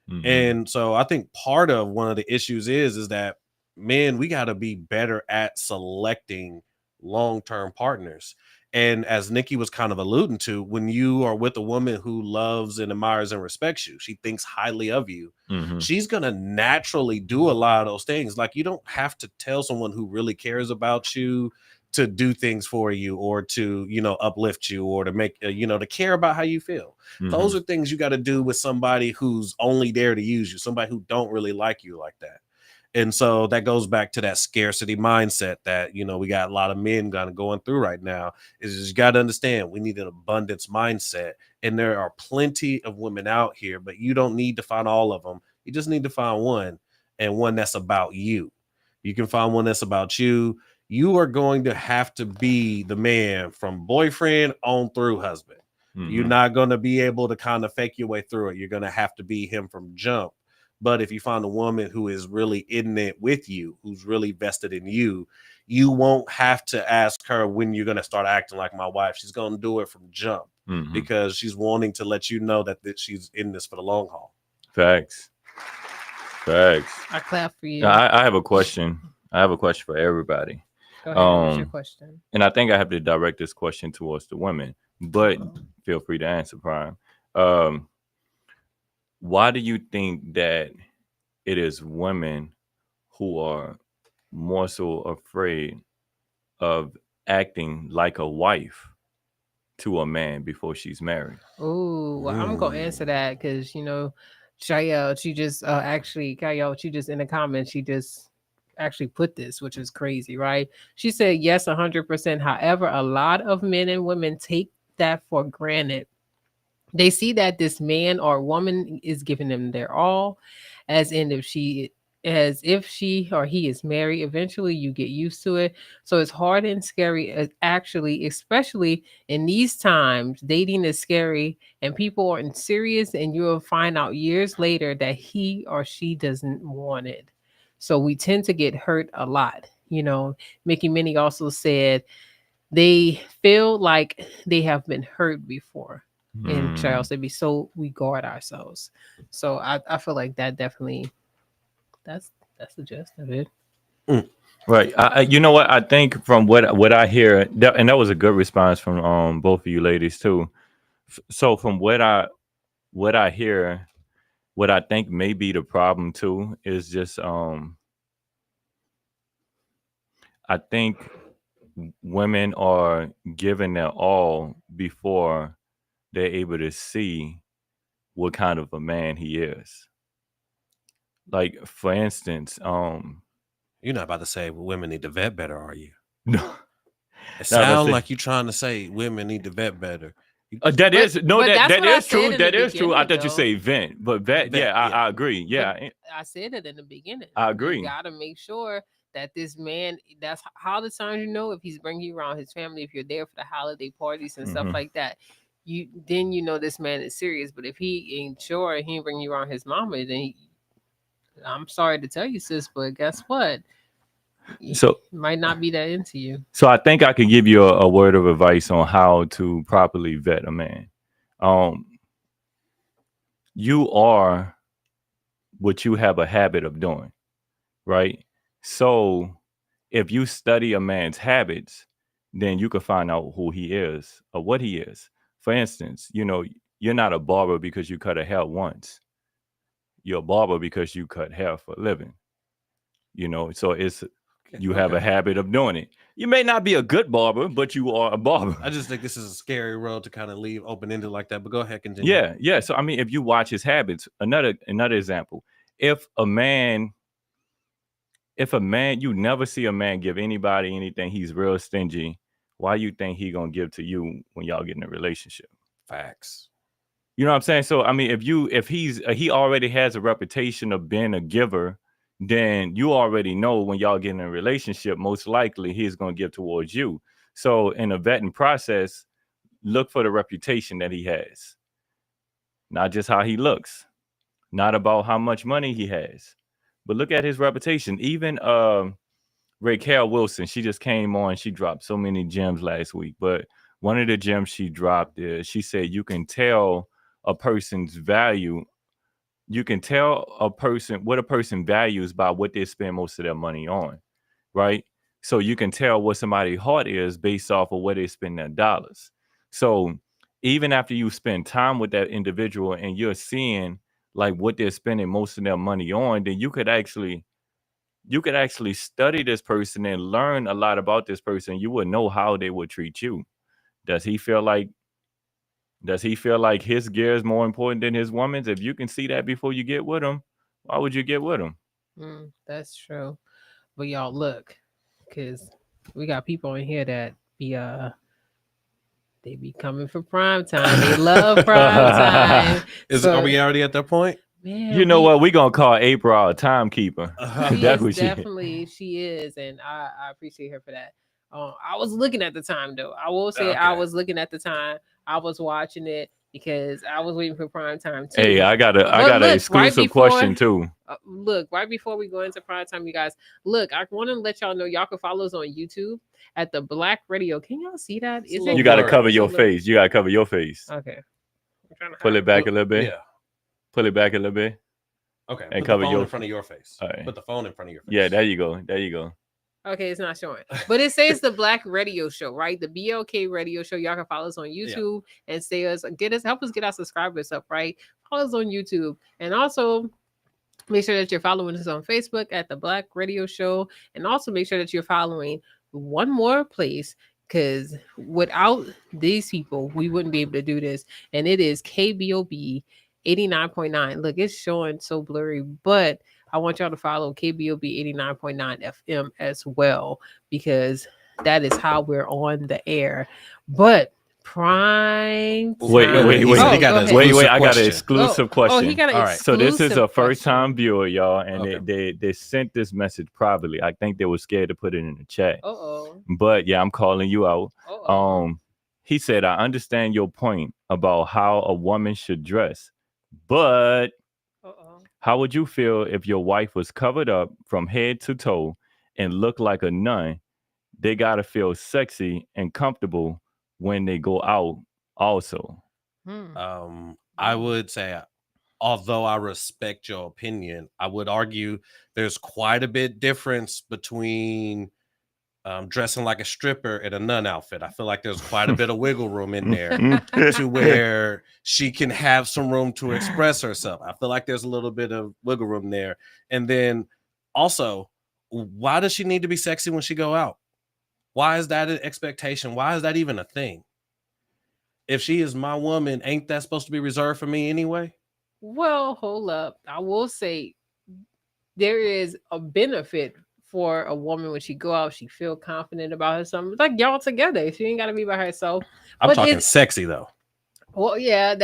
Mhm. And so I think part of one of the issues is that, man, we got to be better at selecting long-term partners. And as Nikki was kind of alluding to, when you are with a woman who loves and admires and respects you, she thinks highly of you. Mhm. She's going to naturally do a lot of those things. Like, you don't have to tell someone who really cares about you to do things for you, or to, uplift you, or to make, to care about how you feel. Those Mhm. are things you got to do with somebody who's only there to use you, somebody who don't really like you like that. And so that goes back to that scarcity mindset that, we got a lot of men kind of going through right now. Is you got to understand, we need an abundance mindset. And there are plenty of women out here, but you don't need to find all of them. You just need to find one, and one that's about you. You can find one that's about you. You are going to have to be the man from boyfriend on through husband. You're Mhm. not going to be able to kind of fake your way through it. You're going to have to be him from jump. But if you find a woman who is really in it with you, who's really vested in you, you won't have to ask her when you're going to start acting like my wife. She's going to do it from jump, Mhm. because she's wanting to let you know that she's in this for the long haul. Facts. Facts. I clap for you. Now, I have a question. I have a question for everybody. Go ahead. What's your Um, question? and I think I have to direct this question towards the women, but feel free to answer, Prime. Um, why do you think that it is women who are more so afraid of acting like a wife to a man before she's married? Oh, well, I'm gonna answer that because Shayel, she just actually Kyle, she just in the comments, she just actually put this, which is crazy, right? She said yes, 100%. However, a lot of men and women take that for granted. They see that this man or woman is giving them their all, as in if she or he is married. Eventually you get used to it, so it's hard and scary, actually, especially in these times. Dating is scary and people aren't serious, and you'll find out years later that he or she doesn't want it. So we tend to get hurt a lot. Mickey Minnie also said they feel like they have been hurt before. And Mm. Charles said, so we guard ourselves. So I feel like that definitely that's that's the gist of it. Right. You know what? I think from what I hear, and that was a good response from both of you ladies too. So from what I hear, what I think may be the problem too is just I think women are giving their all before they're able to see what kind of a man he is. Like for instance, You're not about to say women need to vet better, are you? no, It not about to sounds say like you're trying to say women need to vet better. that But is no, but that that's that what I is said true. in the That is true. I beginning, thought you though. say vent, but vet, Vet, yeah, I, yeah. I agree. Yeah, But I said it in the beginning. I You agree. gotta make sure that this man. That's how the times if he's bringing you around his family, if you're there for the holiday parties and stuff Mhm. like that. Then this man is serious. But if he ain't sure, he ain't bringing you around his mama, then I'm sorry to tell you, sis, but guess what? He So might not be that into you. So I think I can give you a word of advice on how to properly vet a man. Um, you are what you have a habit of doing, right? So if you study a man's habits, then you can find out who he is or what he is. For instance, you're not a barber because you cut a hair once. You're a barber because you cut hair for a living. You know, so it's you have a Okay. habit of doing it. You may not be a good barber, but you are a barber. I just think this is a scary road to kind of leave open ended like that. But go ahead, continue. Yeah, yeah. So I mean, if you watch his habits, another example, if a man, you never see a man give anybody anything, he's real stingy. Why you think he gonna give to you when y'all get in a relationship? Facts. You know what I'm saying? So I mean, if he already has a reputation of being a giver, then you already know when y'all get in a relationship, most likely he's gonna give towards you. So in a vetting process, look for the reputation that he has, not just how he looks, not about how much money he has, but look at his reputation. Even Raquel Wilson, she just came on. She dropped so many gems last week, but one of the gems she dropped is she said you can tell a person's value. You can tell a person what a person values by what they spend most of their money on, right? So you can tell what somebody's heart is based off of where they spend their dollars. So even after you spend time with that individual and you're seeing like what they're spending most of their money on, then you could actually study this person and learn a lot about this person. You would know how they would treat you. Does he feel like his gear is more important than his woman's? If you can see that before you get with him, why would you get with him? That's true. But y'all look, because we got people in here that be they be coming for prime time. They love prime time. Are we already at that point? Man, You know what? We're going to call April our timekeeper. She That's is what definitely she is, and I appreciate her for that. I was looking at the time though. I will say I Okay. was looking at the time. I was watching it because I was waiting for prime time too. Hey, I got an exclusive question too. Look, right before we go into prime time, you guys, look, I want to let y'all know y'all can follow us on YouTube at the Black Radio. Can y'all see that? It's a little You got to blurry. cover your face. You got to cover your face. Okay. I'm trying to Pull it back a little bit. Yeah. Pull it back a little bit. Okay. And Put cover the phone your in front of your face. All right. Put the phone in front of your face. Yeah, there you go. There you go. Okay, it's not showing, but it says the Black Radio Show, right? The BLK Radio Show. Y'all can follow us on YouTube and help us get our subscribers up, right? Follow us on YouTube, and also make sure that you're following us on Facebook at the Black Radio Show, and also make sure that you're following one more place, because without these people, we wouldn't be able to do this, and it is KBOB 89.9. Look, it's showing so blurry, but I want y'all to follow KBOB 89.9 FM as well, because that is how we're on the air. But prime time. Wait. He got go an ahead. I got an exclusive exclusive question. He got an All right. So this is exclusive a first time question. viewer, y'all, and Okay. they sent this message privately. I think they were scared to put it in the chat. Uh-oh. But yeah, I'm calling you out. Uh-oh. He said, I understand your point about how a woman should dress, but Uh-oh. how would you feel if your wife was covered up from head to toe and looked like a nun? They gotta feel sexy and comfortable when they go out also. I would say, although I respect your opinion, I would argue there's quite a bit difference between dressing like a stripper and a nun outfit. I feel like there's quite a bit of wiggle room in there to where she can have some room to express herself. I feel like there's a little bit of wiggle room there. And then also, why does she need to be sexy when she go out? Why is that an expectation? Why is that even a thing? If she is my woman, ain't that supposed to be reserved for me anyway? Well, hold up. I will say there is a benefit for a woman when she go out, she feel confident about herself. It's like y'all together. She ain't got to be by herself. I'm But talking it's- sexy though. Well, yeah,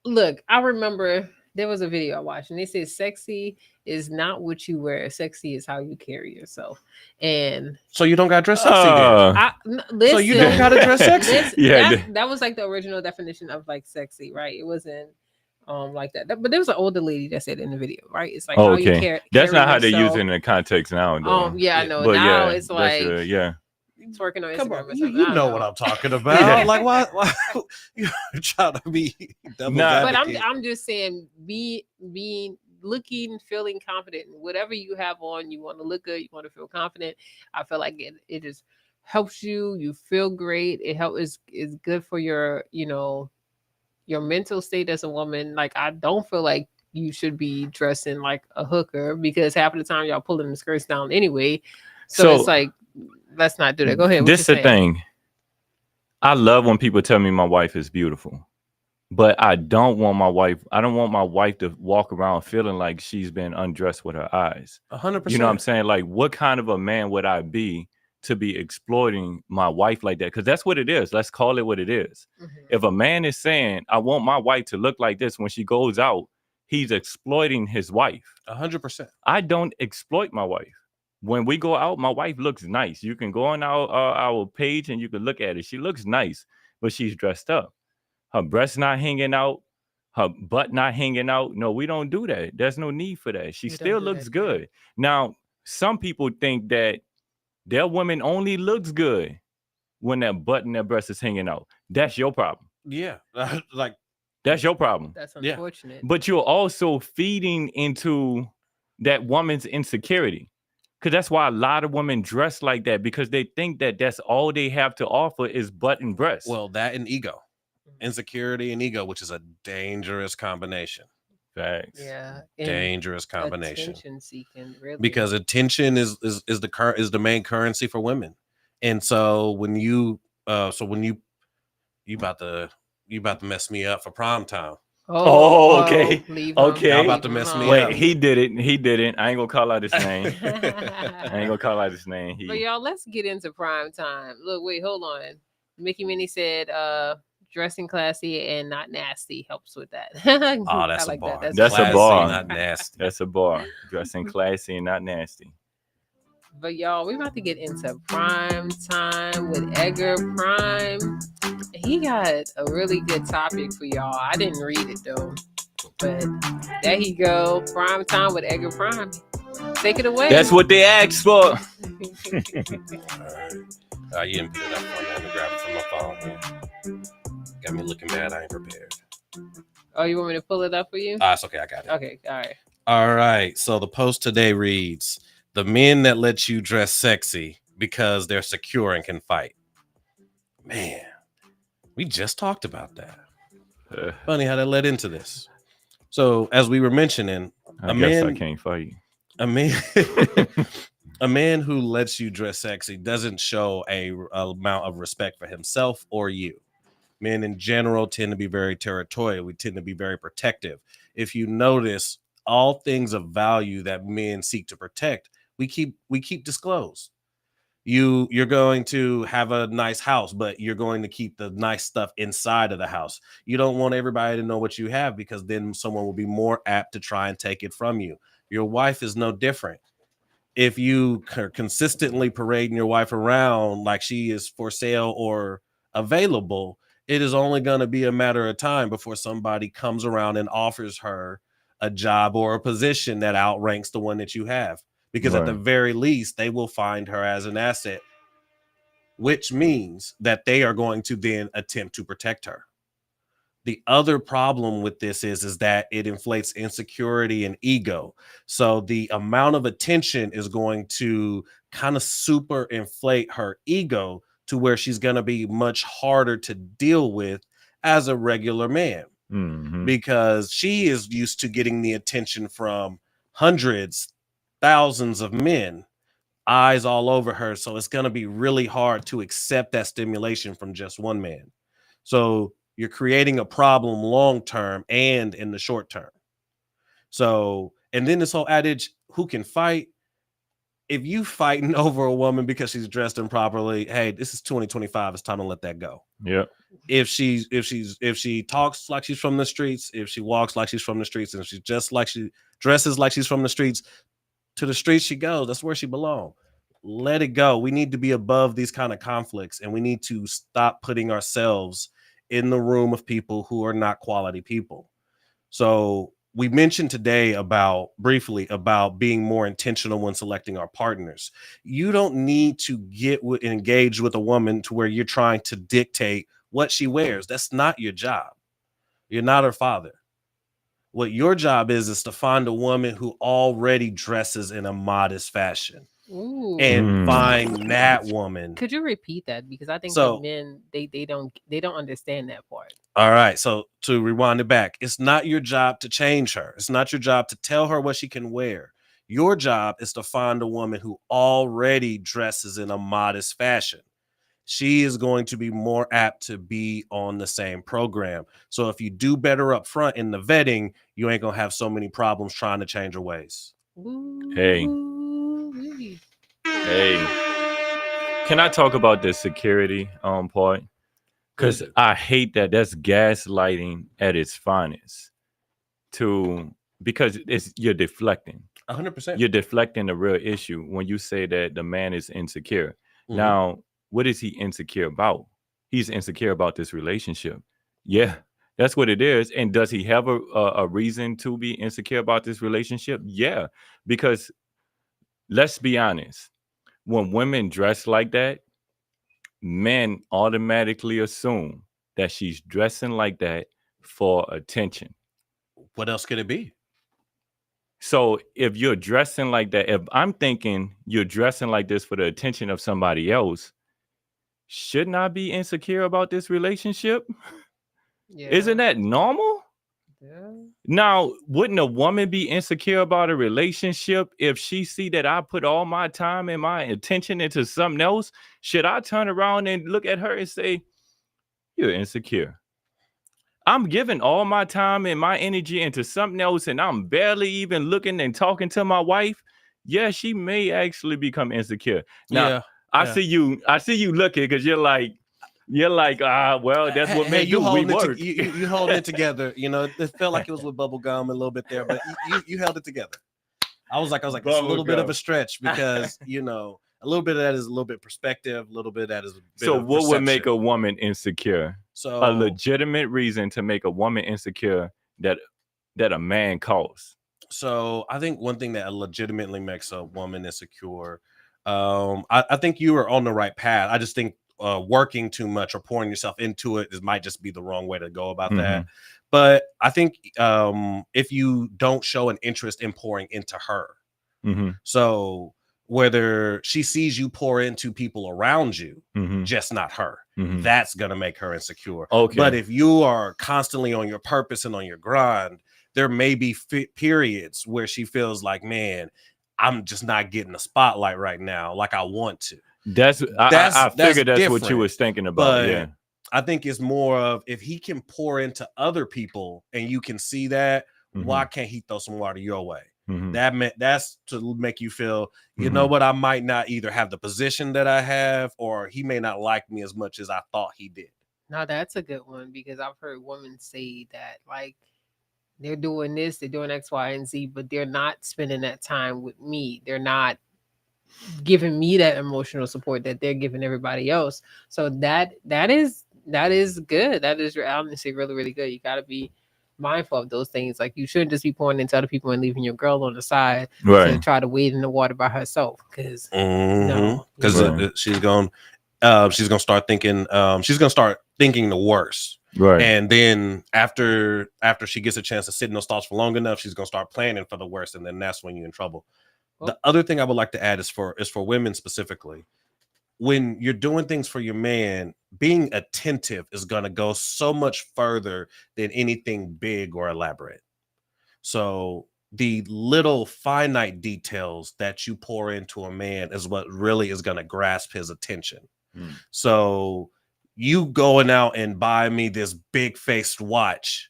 look, I remember there was a video I watched and they said sexy is not what you wear. Sexy is how you carry yourself. And So you don't got to dress sexy then. listen, So you don't got to dress sexy. Yeah. that was like the original definition of like sexy, right? It wasn't like that. But there was an older lady that said in the video, right? It's like how you carry. That's not how they yourself. use it in the context now, though. Yeah, I know. But now yeah, it's that's, like twerking on Come Instagram. on, or you something. I know don't what I'm talking about. Like why you trying to be devil's Nah. But advocate? I'm just saying, being looking, feeling confident in whatever you have on. You want to look good. You want to feel confident. I feel like it just helps you. You feel great. It is good for your your mental state as a woman. Like I don't feel like you should be dressing like a hooker because half of the time y'all pulling the skirts down anyway. So it's So like, let's not do that. Go ahead. What this you is the saying? thing. I love when people tell me my wife is beautiful, but I don't want my wife to walk around feeling like she's been undressed with her eyes. 100%. You know what I'm saying? Like, what kind of a man would I be to be exploiting my wife like that? Because that's what it is. Let's call it what it is. If a man is saying, I want my wife to look like this when she goes out, he's exploiting his wife. 100%. I don't exploit my wife. When we go out, my wife looks nice. You can go on our page and you can look at it. She looks nice, but she's dressed up. Her breasts not hanging out, her butt not hanging out. No, we don't do that. There's no need for that. She We don't still do looks that, good. Now, some people think that their woman only looks good when their butt and their breast is hanging out. That's your problem. Yeah. Like, That's your problem. That's Yeah. unfortunate. But you're also feeding into that woman's insecurity. Because that's why a lot of women dress like that, because they think that that's all they have to offer is butt and breast. well, that and ego, insecurity and ego, which is a dangerous combination. Facts. Yeah. And Dangerous combination. attention seeking, really. Because attention is the main currency for women. And so when you you about to mess me up for prime time. Oh, okay. Leave Okay. Y'all about to mess me Wait, up. he did it. He didn't. I ain't gonna call out his name. I ain't gonna call out his name. But y'all, let's get into prime time. Look, wait, hold on. Mickey Minnie said, dressing classy and not nasty helps with that. Oh, that's I a bar. That. That's a Classy, bar. not nasty. That's a bar. Dressing classy and not nasty. But y'all, we're about to get into prime time with Edgar Prime. He got a really good topic for y'all. I didn't read it though, but there he go. Prime time with Edgar Prime. Take it away. That's what they asked for. All right. You didn't put it up for me. Let me grab it from my phone. Got me looking bad. I ain't prepared. Oh, you want me to pull it up for you? Ah, it's okay. I got it. Okay, all right. All right. So the post today reads, "The men that let you dress sexy because they're secure and can fight." Man, we just talked about that. Funny how that led into this. So as we were mentioning, I guess I can't fight. a man a man who lets you dress sexy doesn't show a amount of respect for himself or you. Men in general tend to be very territorial. We tend to be very protective. If you notice, all things of value that men seek to protect, we keep disclosed. You're going to have a nice house, but you're going to keep the nice stuff inside of the house. You don't want everybody to know what you have, because then someone will be more apt to try and take it from you. Your wife is no different. If you are consistently parading your wife around like she is for sale or available, it is only going to be a matter of time before somebody comes around and offers her a job or a position that outranks the one that you have. Because at the very least, they will find her as an asset, which means that they are going to then attempt to protect her. The other problem with this is that it inflates insecurity and ego. So the amount of attention is going to kind of super inflate her ego to where she's going to be much harder to deal with as a regular man, because she is used to getting the attention from hundreds, thousands of men, eyes all over her. So it's going to be really hard to accept that stimulation from just one man. So you're creating a problem long term and in the short term. So, and then this whole adage, who can fight? If you fighting over a woman because she's dressed improperly, hey, this is 2025. It's time to let that go. Yeah. If she talks like she's from the streets, if she walks like she's from the streets, and she's just like she dresses like she's from the streets, to the streets she goes. That's where she belongs. Let it go. We need to be above these kind of conflicts, and we need to stop putting ourselves in the room of people who are not quality people. So we mentioned today briefly about being more intentional when selecting our partners. You don't need to get engaged with a woman to where you're trying to dictate what she wears. That's not your job. You're not her father. What your job is to find a woman who already dresses in a modest fashion. Ooh. And find that woman. Could you repeat that? Because I think the men they don't understand that part. All right. So to rewind it back, it's not your job to change her. It's not your job to tell her what she can wear. Your job is to find a woman who already dresses in a modest fashion. She is going to be more apt to be on the same program. So if you do better up front in the vetting, you ain't gonna have so many problems trying to change her ways. Hey. Ooh-wee. Hey, can I talk about the security part? Because I hate that. That's gaslighting at its finest. Because you're deflecting. 100%. You're deflecting the real issue when you say that the man is insecure. Mhm. Now, what is he insecure about? He's insecure about this relationship. Yeah, that's what it is. And does he have a reason to be insecure about this relationship? Yeah, because let's be honest. When women dress like that, men automatically assume that she's dressing like that for attention. What else could it be? So if you're dressing like that, if I'm thinking you're dressing like this for the attention of somebody else, shouldn't I be insecure about this relationship? Yeah. Isn't that normal? Yeah. Now, wouldn't a woman be insecure about a relationship if she see that I put all my time and my attention into something else? Should I turn around and look at her and say, you're insecure? I'm giving all my time and my energy into something else, and I'm barely even looking and talking to my wife. Yeah, she may actually become insecure. Now, Yeah. I see you looking because you're like, well, that's what men do. We work. You holding it together. You know, it felt like it was with bubble gum a little bit there, but you held it together. I was like, it's a little bit of a stretch because a little bit of that is a little bit perspective, a little bit of that is a bit So of what would make perception. a woman insecure? So A legitimate reason to make a woman insecure that a man caused. So I think one thing that legitimately makes a woman insecure, I think you are on the right path. I just think working too much or pouring yourself into it might just be the wrong way to go about that. But I think if you don't show an interest in pouring into her, so whether she sees you pour into people around you, just not her, that's gonna make her insecure. Okay. But if you are constantly on your purpose and on your grind, there may be periods where she feels like, man, I'm just not getting the spotlight right now like I want to. I figured that's what you different. was thinking about. But Yeah. I think it's more of if he can pour into other people and you can see that, why can't he throw some water your way? That's to make you feel, you know what, I might not either have the position that I have, or he may not like me as much as I thought he did. Now that's a good one because I've heard women say that like they're doing this, they're doing X, Y, and Z, but they're not spending that time with me. They're not giving me that emotional support that they're giving everybody else. So that is good. That is honestly really, really good. You gotta be mindful of those things. Like you shouldn't just be pouring into other people and leaving your girl on the side to try to wade in the water by herself. Because no, because she's gonna start thinking the worst. Right. And then after she gets a chance to sit in those thoughts for long enough, she's gonna start planning for the worst, and then that's when you're in trouble. The other thing I would like to add is for women specifically. When you're doing things for your man, being attentive is going to go so much further than anything big or elaborate. So the little finite details that you pour into a man is what really is going to grasp his attention. So you going out and buy me this big faced watch,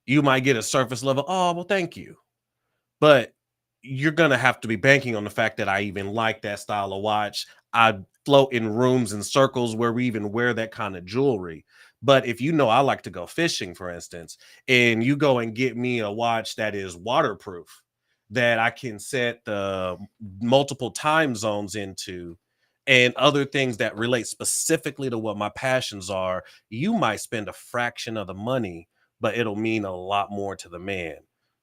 you might get a surface level, oh, well, thank you. But you're going to have to be banking on the fact that I even like that style of watch. I float in rooms and circles where we even wear that kind of jewelry. But if you know I like to go fishing, for instance, and you go and get me a watch that is waterproof, that I can set the multiple time zones into, and other things that relate specifically to what my passions are, you might spend a fraction of the money, but it'll mean a lot more to the man.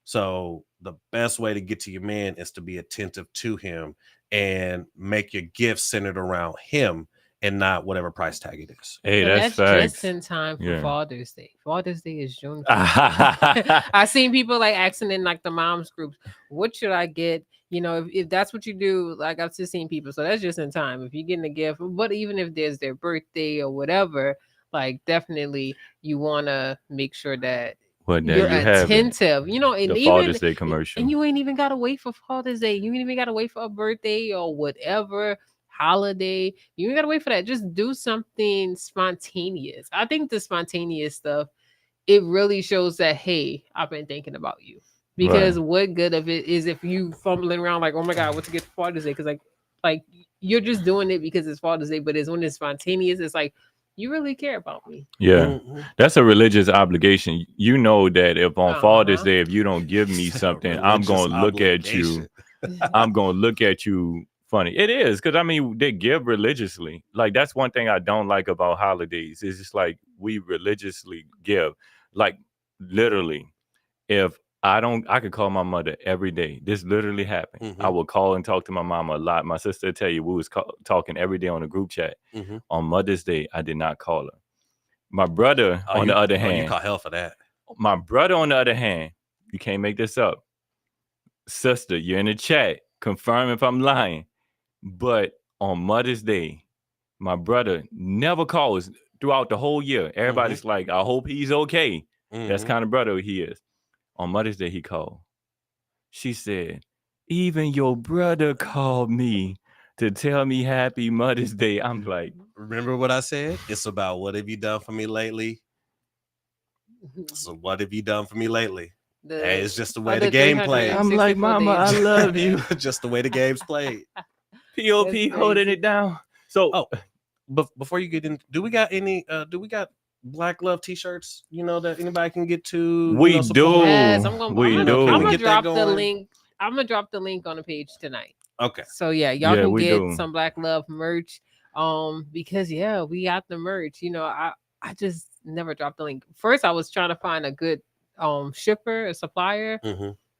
So the best way to get to your man is to be attentive to him and make your gifts centered around him and not whatever price tag it is. Hey, so that's just in time for Father's Day. Father's Day is June 15th. I've seen people like asking in like the moms groups, what should I get? You know, if that's what you do, like I've just seen people. So that's just in time. If you're getting a gift, but even if there's their birthday or whatever, like definitely you want to make sure that But there you're you have it. attentive, you know, and The even Father's Day commercial. and you ain't even gotta wait for Father's Day. You ain't even gotta wait for a birthday or whatever holiday. You ain't gotta wait for that. Just do something spontaneous. I think the spontaneous stuff, it really shows that, hey, I've been thinking about you. Because what good of it is if you fumbling around like, oh my God, what to get for Father's Day? Because like you're just doing it because it's Father's Day, but it's when it's spontaneous, it's like you really care about me. Yeah, that's a religious obligation. You know that if on Father's Uh-huh. Day, if you don't give me something, I'm Religious gonna look at you. obligation. I'm gonna look at you funny. It is because I mean they give religiously. Like that's one thing I don't like about holidays. It's just like we religiously give. Like literally, if I could call my mother every day. This literally happened. I would call and talk to my mom a lot. My sister would tell you we was talking every day on the group chat. On Mother's Day, I did not call her. My brother, on the other hand, you caught hell for that. My brother, on the other hand, you can't make this up. Sister, you're in the chat. Confirm if I'm lying. But on Mother's Day, my brother never calls throughout the whole year. Everybody's like, I hope he's okay. That's kind of brother he is. On Mother's Day, he called. She said, even your brother called me to tell me happy Mother's Day. I'm like, remember what I said? It's about what have you done for me lately? So what have you done for me lately? Hey, it's just the way the game plays. I'm like, Mama, I love you. Just the way the game's played. POP holding it down. So, but before you get in, do we got Black Love t-shirts, you know, that anybody can get to? We do. Yes, I'm gonna drop the link. I'm gonna drop the link on the page tonight. Okay. So yeah, y'all can get some Black Love merch. Because we got the merch. You know, I just never dropped the link. First, I was trying to find a good shipper, a supplier.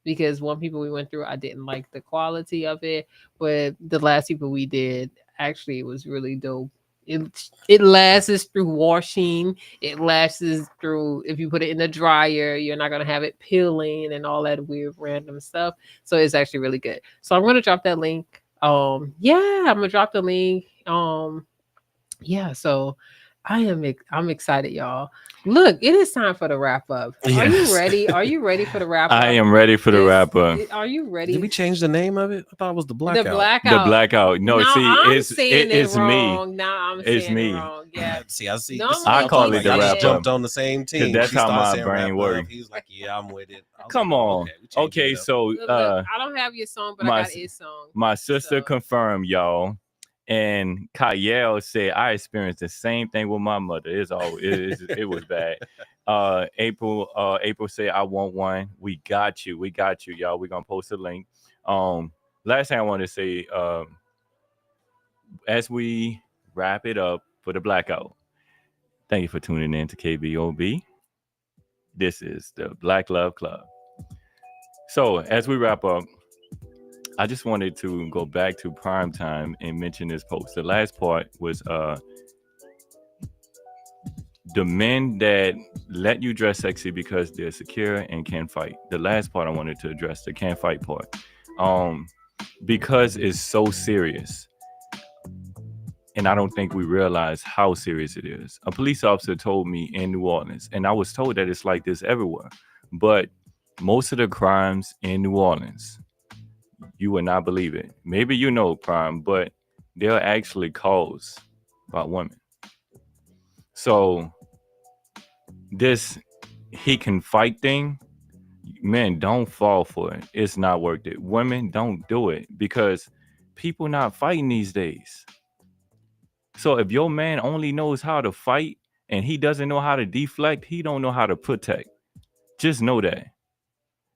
Because one people we went through, I didn't like the quality of it, but the last people we did, actually, it was really dope. It lasts through washing. It lasts through, if you put it in the dryer, you're not gonna have it peeling and all that weird random stuff. So it's actually really good. So I'm gonna drop that link. I'm gonna drop the link. So I'm excited, y'all. Look, it is time for the wrap up. Yes. Are you ready? Are you ready for the wrap up? I am ready for the wrap up. Are you ready? Did we change the name of it? I thought it was the Blackout. The Blackout. The Blackout. No, it's wrong. me. Now I'm it's saying me. it wrong. Yeah. I see. I call it the wrap up. Jumped on the same team. That's how my brain works. He was like, "Yeah, I'm with it." Come on. Okay, so look, I don't have your song, but I got his song. My sister confirmed, y'all. And Kyle said, I experienced the same thing with my mother. It was bad. April said, I want one. We got you, y'all. We're gonna post a link. Last thing I want to say, as we wrap it up for the Blackout, thank you for tuning in to KBOB. This is the Black Love Club. So as we wrap up, I just wanted to go back to prime time and mention this post. The last part was the men that let you dress sexy because they're secure and can fight. The last part I wanted to address, the can't fight part. Because it's so serious. And I don't think we realize how serious it is. A police officer told me in New Orleans, and I was told that it's like this everywhere. But most of the crimes in New Orleans, you would not believe it. Maybe you know, Prime, but they're actually caused by women. So this he can fight thing, men, don't fall for it. It's not worth it. Women, don't do it because people not fighting these days. So if your man only knows how to fight and he doesn't know how to deflect, he don't know how to protect. Just know that.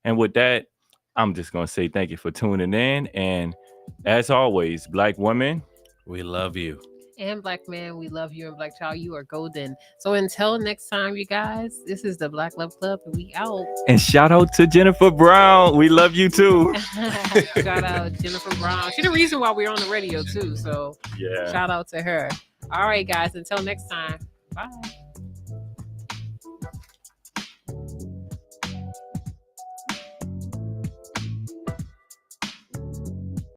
And with that, I'm just going to say thank you for tuning in. And as always, Black women, we love you. And Black man, we love you. And Black child, you are golden. So until next time, you guys, this is the Black Love Club and we out. And shout out to Jennifer Brown. We love you too. Shout out Jennifer Brown. She's the reason why we're on the radio too. So yeah, shout out to her. All right, guys, until next time. Bye.